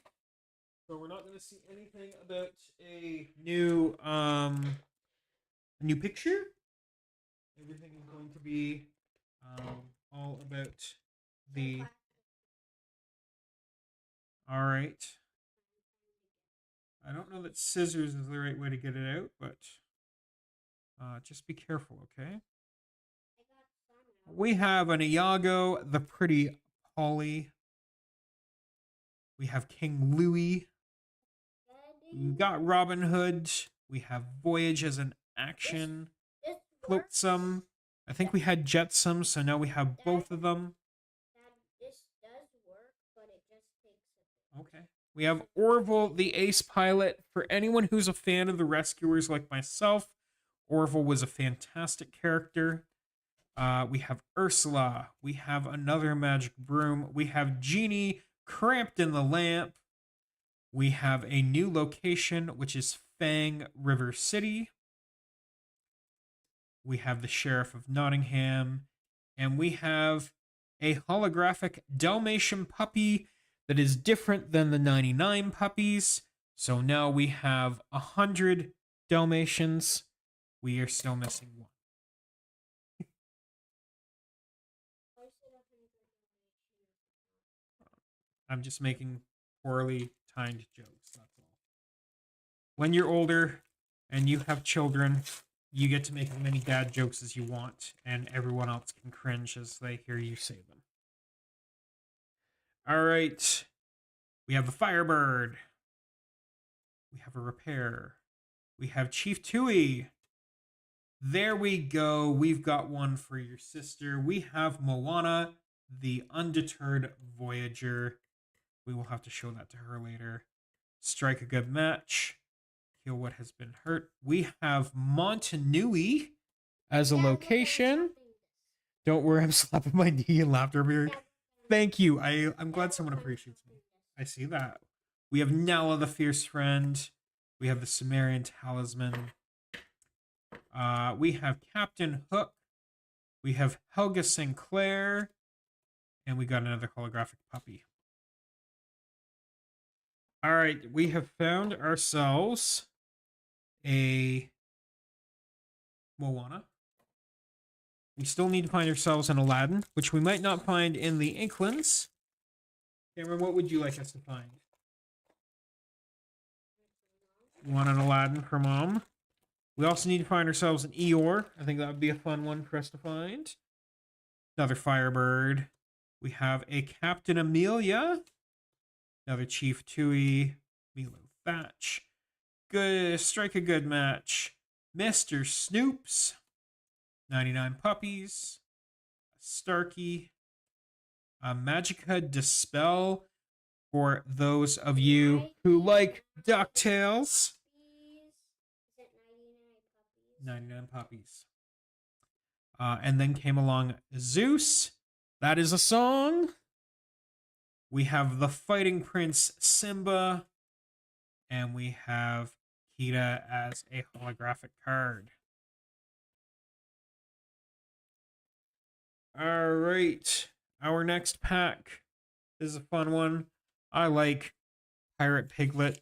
So we're not going to see anything about a new picture. Everything is going to be all about the. All right. I don't know that scissors is the right way to get it out, but just be careful, okay? We have an Iago, the Pretty Polly. We have King Louis. We got Robin Hood. We have Voyage as an action. Flotsam. I think we had Jetsam, so now we have both of them. This does work, but it just takes Okay. We have Orville, the ace pilot. For anyone who's a fan of the Rescuers like myself, Orville was a fantastic character. We have Ursula. We have another magic broom. We have Genie cramped in the lamp. We have a new location, which is Fang River City. We have the Sheriff of Nottingham. And we have a holographic Dalmatian puppy that is different than the 99 puppies. So now we have 100 Dalmatians. We are still missing one. I'm just making poorly timed jokes, that's all. When you're older and you have children, you get to make as many dad jokes as you want, and everyone else can cringe as they hear you say them. All right. We have a Firebird. We have a Repair. We have Chief Tui. There we go. We've got one for your sister. We have Moana, the Undeterred Voyager. We will have to show that to her later. Strike a good match. Heal what has been hurt. We have Montanui as a location. Don't worry, I'm slapping my knee and laughter over here. Thank you. I'm glad someone appreciates me. I see that. We have Nala, the Fierce Friend. We have the Sumerian Talisman. We have Captain Hook. We have Helga Sinclair. And we got another holographic puppy. All right, we have found ourselves a Moana. We still need to find ourselves an Aladdin, which we might not find in the Inklings. Cameron, what would you like us to find? You want an Aladdin for Mom? We also need to find ourselves an Eeyore. I think that would be a fun one for us to find. Another Firebird. We have a Captain Amelia. Another Chief Tui. Milo Thatch. Good. Strike a good match. Mr. Snoops. 99 Puppies. Starkey. Magica Dispel. For those of you who like DuckTales. 99 Puppies. And then came along Zeus. That is a song. We have the Fighting Prince Simba. And we have Kida as a holographic card. All right. Our next pack is a fun one. I like Pirate Piglet.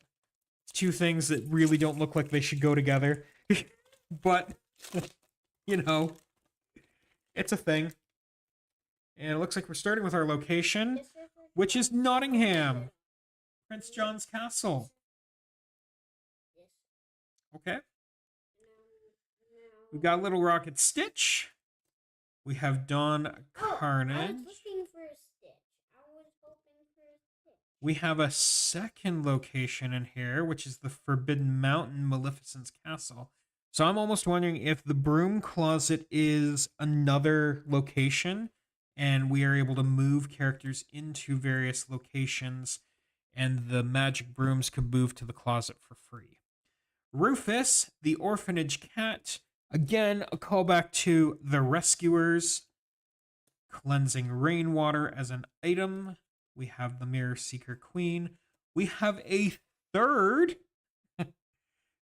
It's two things that really don't look like they should go together. But, you know, it's a thing. And it looks like we're starting with our location, which is Nottingham. Prince John's Castle. Okay. We've got Little Rocket Stitch. We have Dawn Carnage. I was looking for a Stitch. I was hoping for a Stitch. We have a second location in here, which is the Forbidden Mountain Maleficent's Castle. So I'm almost wondering if the Broom Closet is another location, and we are able to move characters into various locations, and the magic brooms could move to the closet for free. Rufus, the Orphanage Cat. Again, a callback to the Rescuers. Cleansing Rainwater as an item. We have the Mirror Seeker Queen. We have a third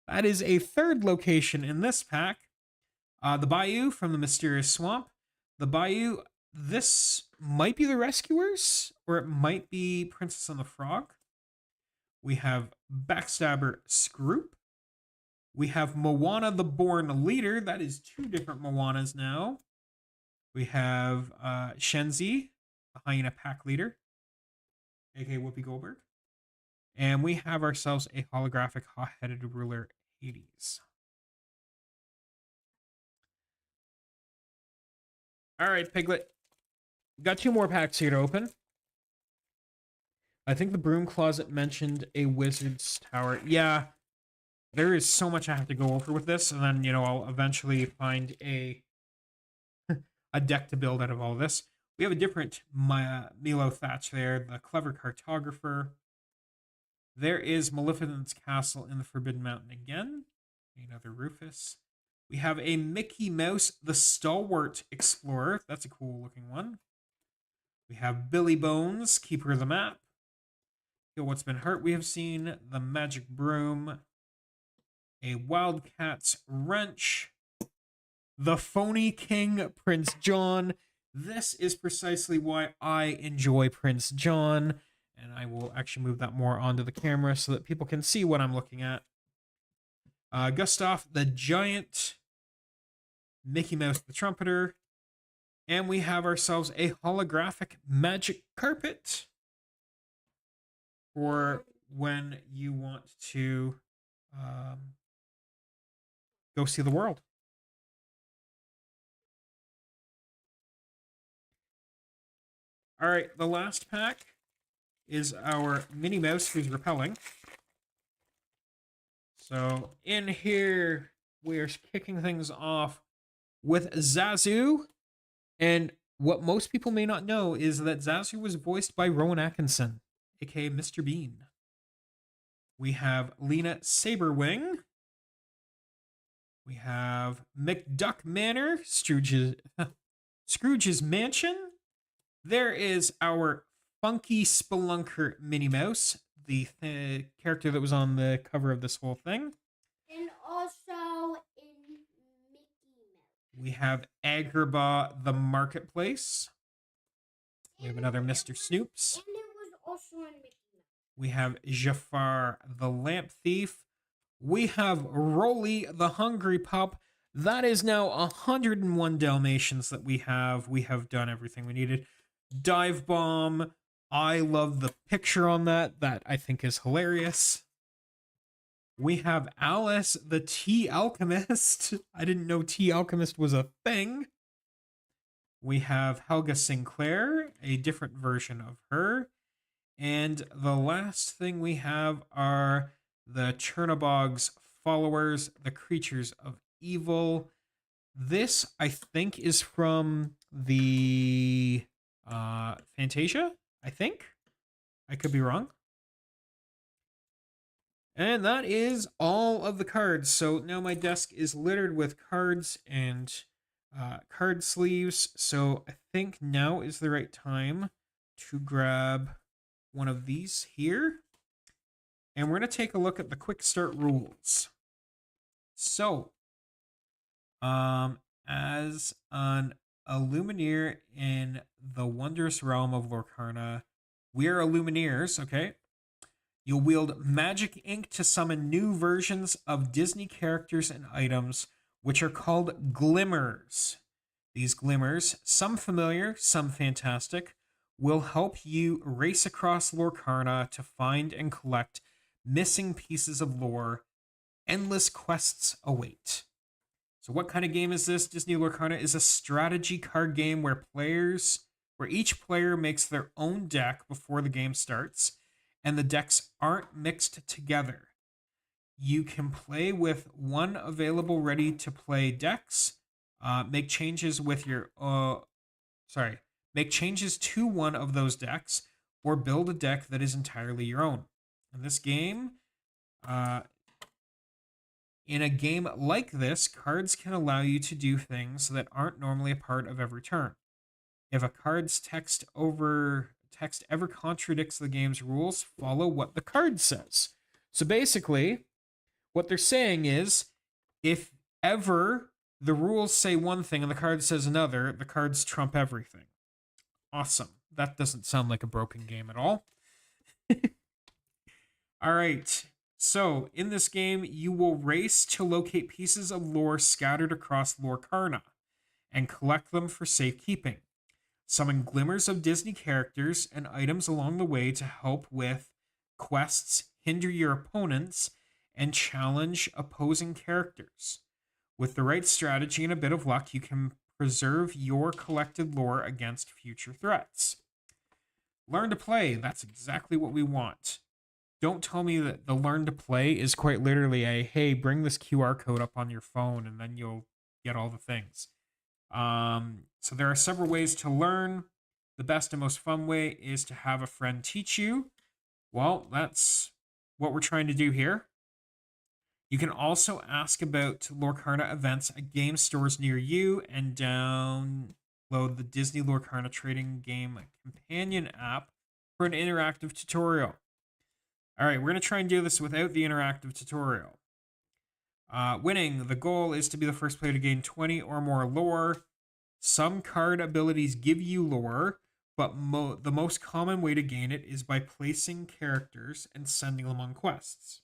That is a third location in this pack. The Bayou from the Mysterious Swamp. The Bayou, this might be the Rescuers, or it might be Princess and the Frog. We have Backstabber Scroop. We have Moana the Born Leader. That is two different Moanas now. We have Shenzi, the Hyena Pack Leader, aka Whoopi Goldberg. And we have ourselves a holographic hot-headed ruler, Hades. All right, Piglet. Got two more packs here to open. I think the Broom Closet mentioned a Wizard's Tower. Yeah, there is so much I have to go over with this, and then, I'll eventually find a deck to build out of all this. We have a different Milo Thatch there, the Clever Cartographer. There is Maleficent's Castle in the Forbidden Mountain again. Another Rufus. We have a Mickey Mouse, the Stalwart Explorer. That's a cool looking one. We have Billy Bones, Keeper of the Map. Heal What's Been Hurt. We have seen the Magic Broom. A Wildcat's Wrench. The Phony King, Prince John. This is precisely why I enjoy Prince John. And I will actually move that more onto the camera so that people can see what I'm looking at. Gustav the Giant. Mickey Mouse the Trumpeter. And we have ourselves a holographic magic carpet for when you want to go see the world. All right, the last pack is our Minnie Mouse who's repelling. So in here, we are kicking things off with Zazu. And what most people may not know is that Zazu was voiced by Rowan Atkinson, aka Mr. Bean. We have Lena Saberwing. We have McDuck Manor, Scrooge's Mansion. There is our Funky Spelunker Minnie Mouse, the character that was on the cover of this whole thing. And also in Mickey Mouse. We have Agrabah the Marketplace. We have another Mr. Snoops. And it was also in Mickey Mouse. We have Jafar the Lamp Thief. We have Rolly the Hungry Pup. That is now 101 Dalmatians that we have. We have done everything we needed. Dive Bomb. I love the picture on that. That I think is hilarious. We have Alice the Tea Alchemist. I didn't know Tea Alchemist was a thing. We have Helga Sinclair, a different version of her. And the last thing we have are the Chernobog's followers, the Creatures of Evil. This, I think, is from the Fantasia, I think. I could be wrong. And that is all of the cards. So now my desk is littered with cards and card sleeves. So I think now is the right time to grab one of these here. And we're going to take a look at the quick start rules. So, as an Illumineer in the wondrous realm of Lorcana, we are Illumineers, okay? You'll wield magic ink to summon new versions of Disney characters and items, which are called glimmers. These glimmers, some familiar, some fantastic, will help you race across Lorcana to find and collect missing pieces of lore. Endless quests await. So what kind of game is this? Disney Lorcana is a strategy card game where each player makes their own deck before the game starts, and the decks aren't mixed together. You can play with one available ready-to-play decks. Make changes to one of those decks, or build a deck that is entirely your own. In this game, in a game like this, cards can allow you to do things that aren't normally a part of every turn. If a card's text ever contradicts the game's rules, follow what the card says. So basically, what they're saying is, if ever the rules say one thing and the card says another, the cards trump everything. Awesome. That doesn't sound like a broken game at all. All right. So, in this game, you will race to locate pieces of lore scattered across Lorcana and collect them for safekeeping. Summon glimmers of Disney characters and items along the way to help with quests, hinder your opponents, and challenge opposing characters. With the right strategy and a bit of luck, you can preserve your collected lore against future threats. Learn to play. That's exactly what we want. Don't tell me that the learn to play is quite literally a, hey, bring this QR code up on your phone and then you'll get all the things. So there are several ways to learn. The best and most fun way is to have a friend teach you. Well, that's what we're trying to do here. You can also ask about Lorcana events at game stores near you and download the Disney Lorcana Trading Game Companion app for an interactive tutorial. All right, we're going to try and do this without the interactive tutorial. Winning, the goal is to be the first player to gain 20 or more lore. Some card abilities give you lore, but the most common way to gain it is by placing characters and sending them on quests.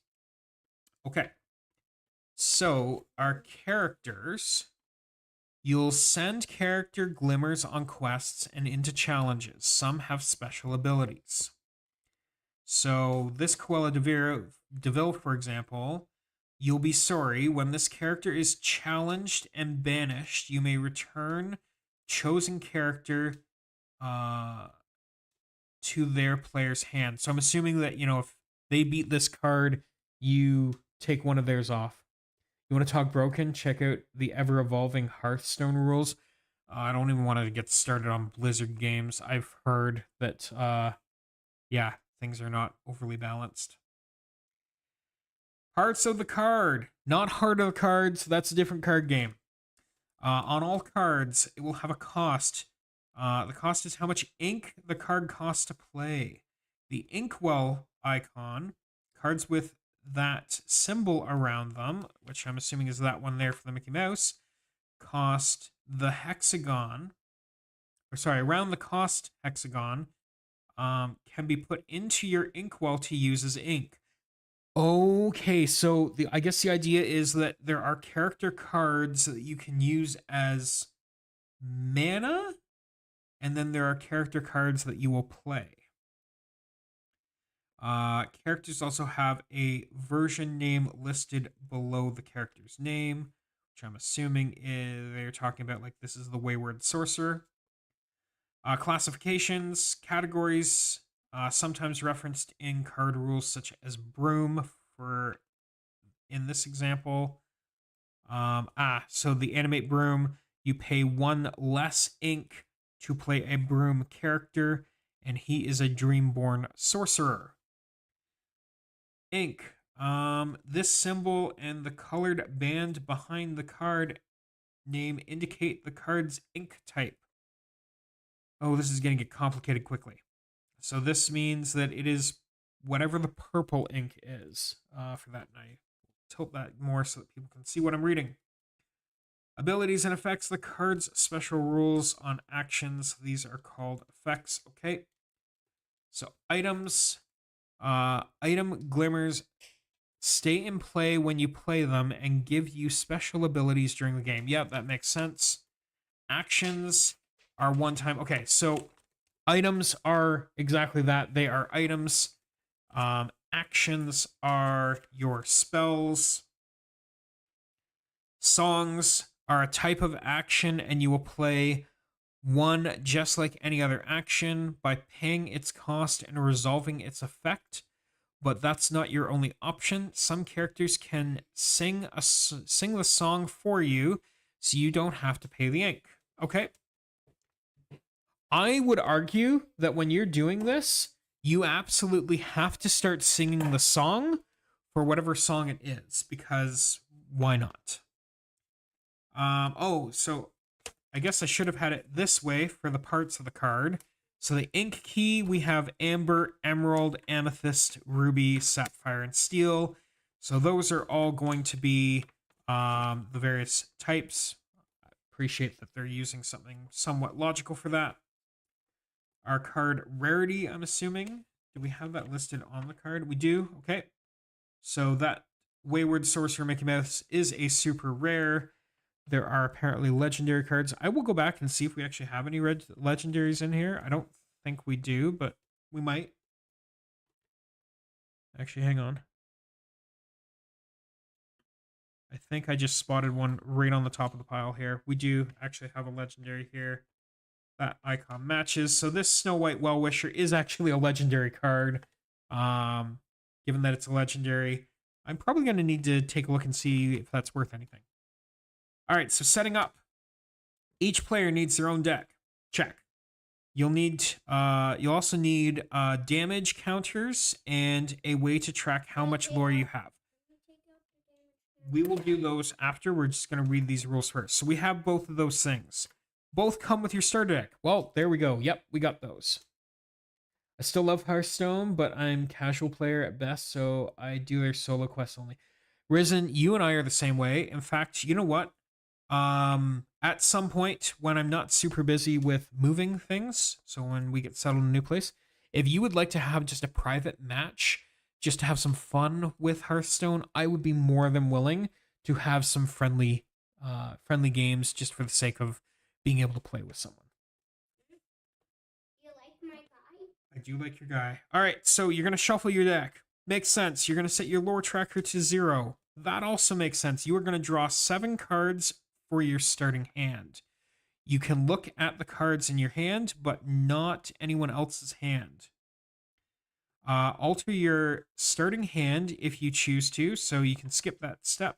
Okay, so our characters, you'll send character glimmers on quests and into challenges. Some have special abilities. So this Cruella DeVille, for example, you'll be sorry when this character is challenged and banished. You may return chosen character to their player's hand. So I'm assuming that, if they beat this card, you take one of theirs off. You want to talk broken? Check out the ever-evolving Hearthstone rules. I don't even want to get started on Blizzard games. I've heard that, things are not overly balanced. Hearts of the card, not Heart of the Cards. That's a different card game. On all cards, it will have a cost. The cost is how much ink the card costs to play. The inkwell icon, cards with that symbol around them, which I'm assuming is that one there for the Mickey Mouse, cost the hexagon, around the cost hexagon, can be put into your inkwell to use as ink. Okay, so I guess the idea is that there are character cards that you can use as mana, and then there are character cards that you will play. Characters also have a version name listed below the character's name, which I'm assuming they're talking about, like, this is the Wayward Sorcerer. Classifications, categories, sometimes referenced in card rules such as broom for in this example. So the animate broom, you pay 1 less ink to play a broom character, and he is a Dreamborn sorcerer. Ink. This symbol and the colored band behind the card name indicate the card's ink type. Oh, this is going to get complicated quickly. So this means that it is whatever the purple ink is for that night. Tilt that more so that people can see what I'm reading. Abilities and effects. The card's special rules on actions. These are called effects. Okay. So items. Item glimmers stay in play when you play them and give you special abilities during the game. Yep, that makes sense. Actions are one time. Okay, so items are exactly that. They are items. Actions are your spells. Songs are a type of action, and you will play one just like any other action by paying its cost and resolving its effect. But that's not your only option. Some characters can sing the song for you, so you don't have to pay the ink. Okay. I would argue that when you're doing this, you absolutely have to start singing the song for whatever song it is, because why not? So I guess I should have had it this way for the parts of the card. So the ink key, we have amber, emerald, amethyst, ruby, sapphire, and steel. So those are all going to be the various types. I appreciate that they're using something somewhat logical for that. Our card rarity, I'm assuming. Do we have that listed on the card? We do. Okay. So that Wayward Sorcerer Mickey Mouse is a super rare. There are apparently legendary cards. I will go back and see if we actually have any legendaries in here. I don't think we do, but we might. Actually, hang on. I think I just spotted one right on the top of the pile here. We do actually have a legendary here. That icon matches. So this Snow White Well-Wisher is actually a legendary card. Given that it's a legendary, I'm probably going to need to take a look and see if that's worth anything. All right, so setting up. Each player needs their own deck. Check. You'll also need damage counters and a way to track how much lore you have. We will do those after. We're just going to read these rules first. So we have both of those things. Both come with your starter deck. Well, there we go. Yep, we got those. I still love Hearthstone, but I'm casual player at best, so I do their solo quests only. Risen, you and I are the same way. In fact, you know what? At some point when I'm not super busy with moving things, so when we get settled in a new place, if you would like to have just a private match, just to have some fun with Hearthstone, I would be more than willing to have some friendly games just for the sake of being able to play with someone. You like my guy? I do like your guy. All right, so you're going to shuffle your deck. Makes sense. You're going to set your lore tracker to 0. That also makes sense. You are going to draw 7 cards for your starting hand. You can look at the cards in your hand, but not anyone else's hand. Alter your starting hand if you choose to, so you can skip that step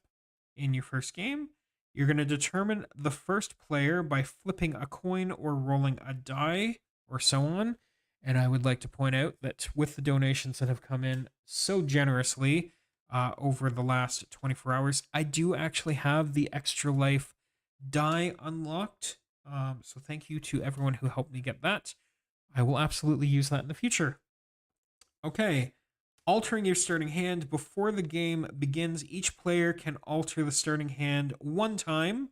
in your first game. You're going to determine the first player by flipping a coin or rolling a die, or so on. And I would like to point out that with the donations that have come in so generously over the last 24 hours, I do actually have the Extra Life die unlocked. So thank you to everyone who helped me get that. I will absolutely use that in the future. Okay. Altering your starting hand before the game begins, each player can alter the starting hand one time,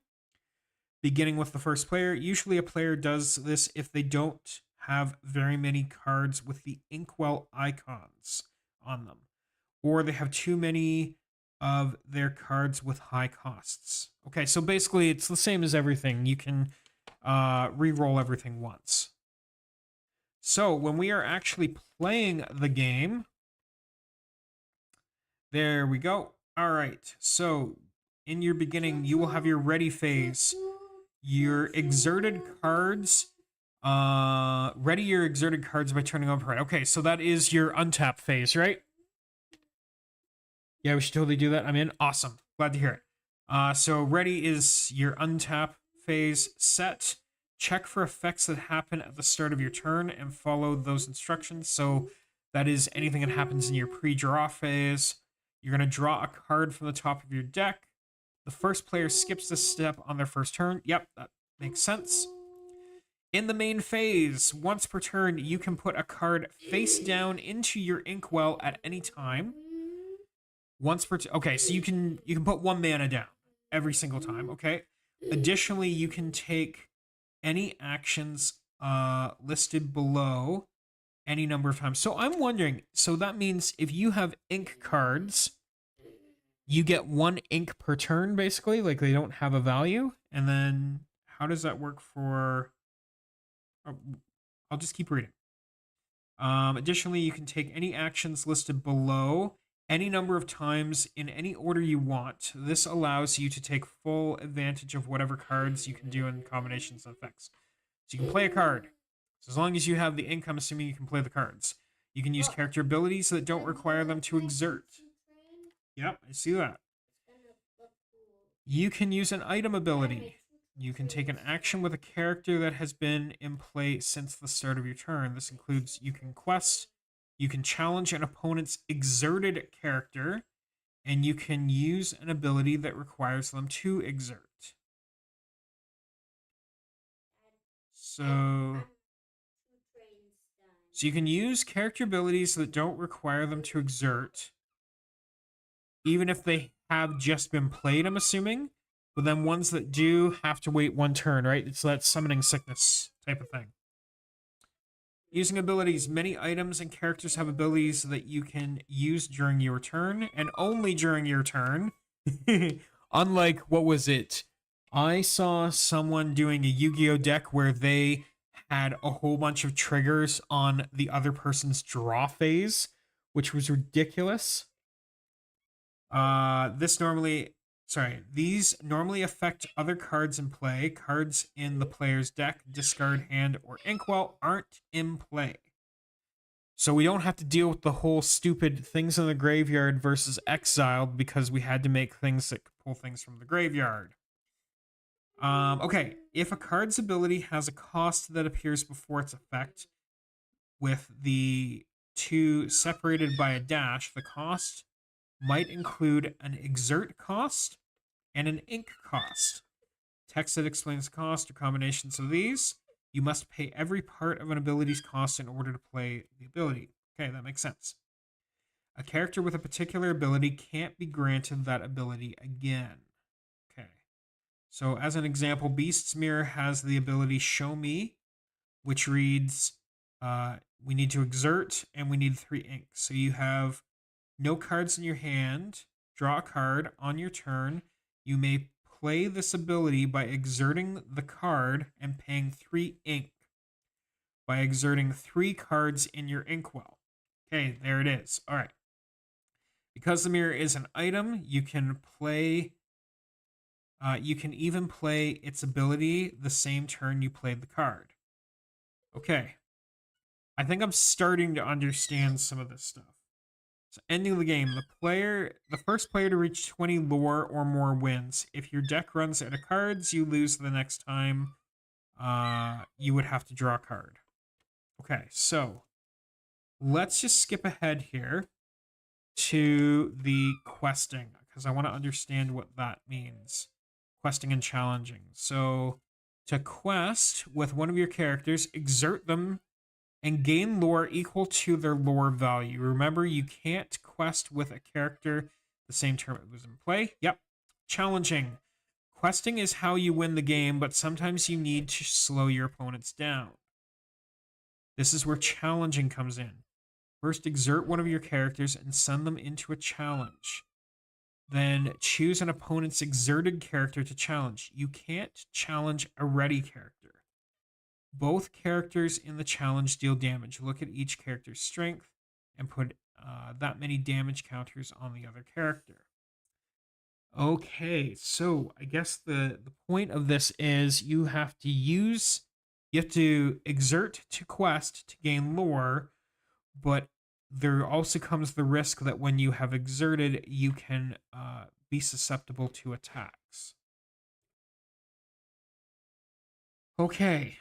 beginning with the first player. Usually a player does this if they don't have very many cards with the Inkwell icons on them, or they have too many of their cards with high costs. Okay, so basically it's the same as everything. You can re-roll everything once. So when we are actually playing the game, there we go. All right, so in your beginning, you will have your ready phase. Your exerted cards, ready your exerted cards by turning on parade. Okay, so that is your untap phase, right? Yeah, we should totally do that. I'm in. Awesome. Glad to hear it. So ready is your untap phase. Set. Check for effects that happen at the start of your turn and follow those instructions. So that is anything that happens in your pre-draw phase. You're going to draw a card from the top of your deck. The first player skips this step on their first turn. Yep, that makes sense. In the main phase, once per turn, you can put a card face down into your inkwell at any time. Once per okay, so you can put 1 mana down every single time. Okay. Additionally, you can take any actions listed below any number of times. So I'm wondering. So that means if you have ink cards, you get 1 ink per turn, basically. Like they don't have a value. And then how does that work for? Oh, I'll just keep reading. Additionally, you can take any actions listed below any number of times in any order you want. This allows you to take full advantage of whatever cards you can do in combinations and effects. So you can play a card. So as long as you have the ink, I'm assuming you can play the cards. You can use character abilities that don't require them to exert. Yep, I see that. You can use an item ability. You can take an action with a character that has been in play since the start of your turn. This includes you can quest, you can challenge an opponent's exerted character, and you can use an ability that requires them to exert. So you can use character abilities that don't require them to exert. even if they have just been played, I'm assuming. But then ones that do have to wait one turn, right? So that's summoning sickness type of thing. Using abilities. Many items and characters have abilities that you can use during your turn, and only during your turn. Unlike, what was it? I saw someone doing a Yu-Gi-Oh deck where they had a whole bunch of triggers on the other person's draw phase, which was ridiculous. This normally, sorry, these normally affect other cards in play. Cards in the player's deck, discard, hand, or inkwell aren't in play. So we don't have to deal with the whole stupid things in the graveyard versus exiled because we had to make things that could pull things from the graveyard. Okay, if a card's ability has a cost that appears before its effect, with the two separated by a dash, the cost might include an exert cost and an ink cost. Text that explains the cost or combinations of these. You must pay every part of an ability's cost in order to play the ability. Okay, that makes sense. A character with a particular ability can't be granted that ability again. Okay. So, as an example, Beast's Mirror has the ability Show Me, which reads we need to exert and we need 3 ink. So, you have no cards in your hand, draw a card on your turn. You may play this ability by exerting the card and paying 3 ink. By exerting 3 cards in your inkwell. Okay, there it is. All right. Because the mirror is an item, you can play. You can even play its ability the same turn you played the card. Okay. I think I'm starting to understand some of this stuff. So ending the game, the first player to reach 20 lore or more wins. If your deck runs out of cards, you lose the next time. You would have to draw a card. Okay, so let's just skip ahead here to the questing because I want to understand what that means. Questing and challenging. So to quest with one of your characters, exert them and gain lore equal to their lore value. Remember, you can't quest with a character the same term it was in play. Yep. Challenging. Questing is how you win the game, but sometimes you need to slow your opponents down. This is where challenging comes in. First, exert one of your characters and send them into a challenge. Then choose an opponent's exerted character to challenge. You can't challenge a ready character. Both characters in the challenge deal damage. Look at each character's strength and put that many damage counters on the other character. Okay, so I guess the point of this is you have to exert to quest to gain lore, but there also comes the risk that when you have exerted, you can be susceptible to attacks. Okay.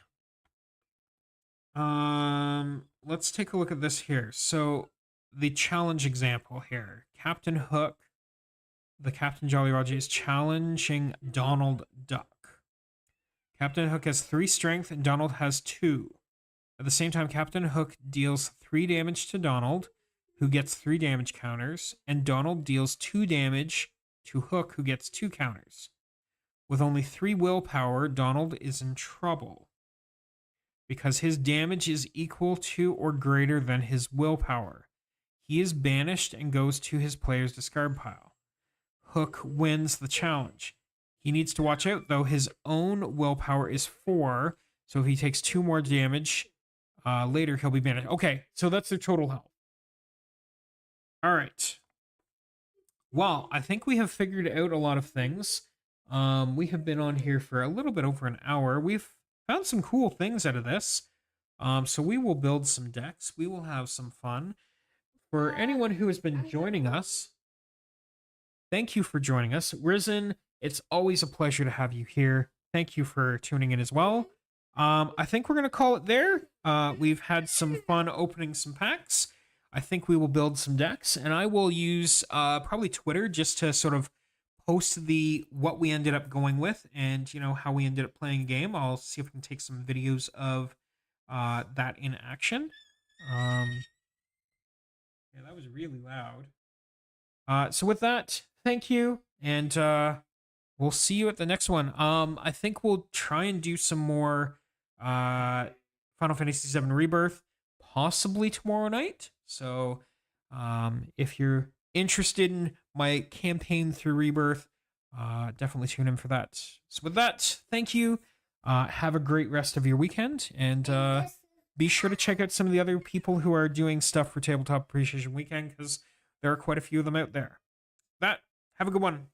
Let's take a look at this here. So the challenge example here. Captain Hook, the Captain Jolly Roger, is challenging Donald Duck. Captain Hook has 3 strength and Donald has 2. At the same time, Captain Hook deals 3 damage to Donald, who gets 3 damage counters, and Donald deals 2 damage to Hook, who gets 2 counters. With only 3 willpower, Donald is in trouble because his damage is equal to or greater than his willpower. He is banished and goes to his player's discard pile. Hook wins the challenge. He needs to watch out, though. His own willpower is 4, so if he takes 2 more damage, later he'll be banished. Okay, so that's their total health. All right. Well, I think we have figured out a lot of things. We have been on here for a little bit over an hour. We've found some cool things out of this. So we will build some decks. We will have some fun. For anyone who has been joining us, thank you for joining us. Risen, it's always a pleasure to have you here. Thank you for tuning in as well. I think we're going to call it there. We've had some fun opening some packs. I think we will build some decks, and I will use probably Twitter just to sort of post what we ended up going with and how we ended up playing a game. I'll see if I can take some videos of that in action. Yeah, that was really loud. So with that, thank you, and we'll see you at the next one. I think we'll try and do some more uh Final Fantasy VII Rebirth, possibly tomorrow night. So if you're interested in my campaign through Rebirth, definitely tune in for that. So with that, thank you. Have a great rest of your weekend, and And this be sure to check out some of the other people who are doing stuff for Tabletop Appreciation Weekend, because there are quite a few of them out there. That, have a good one.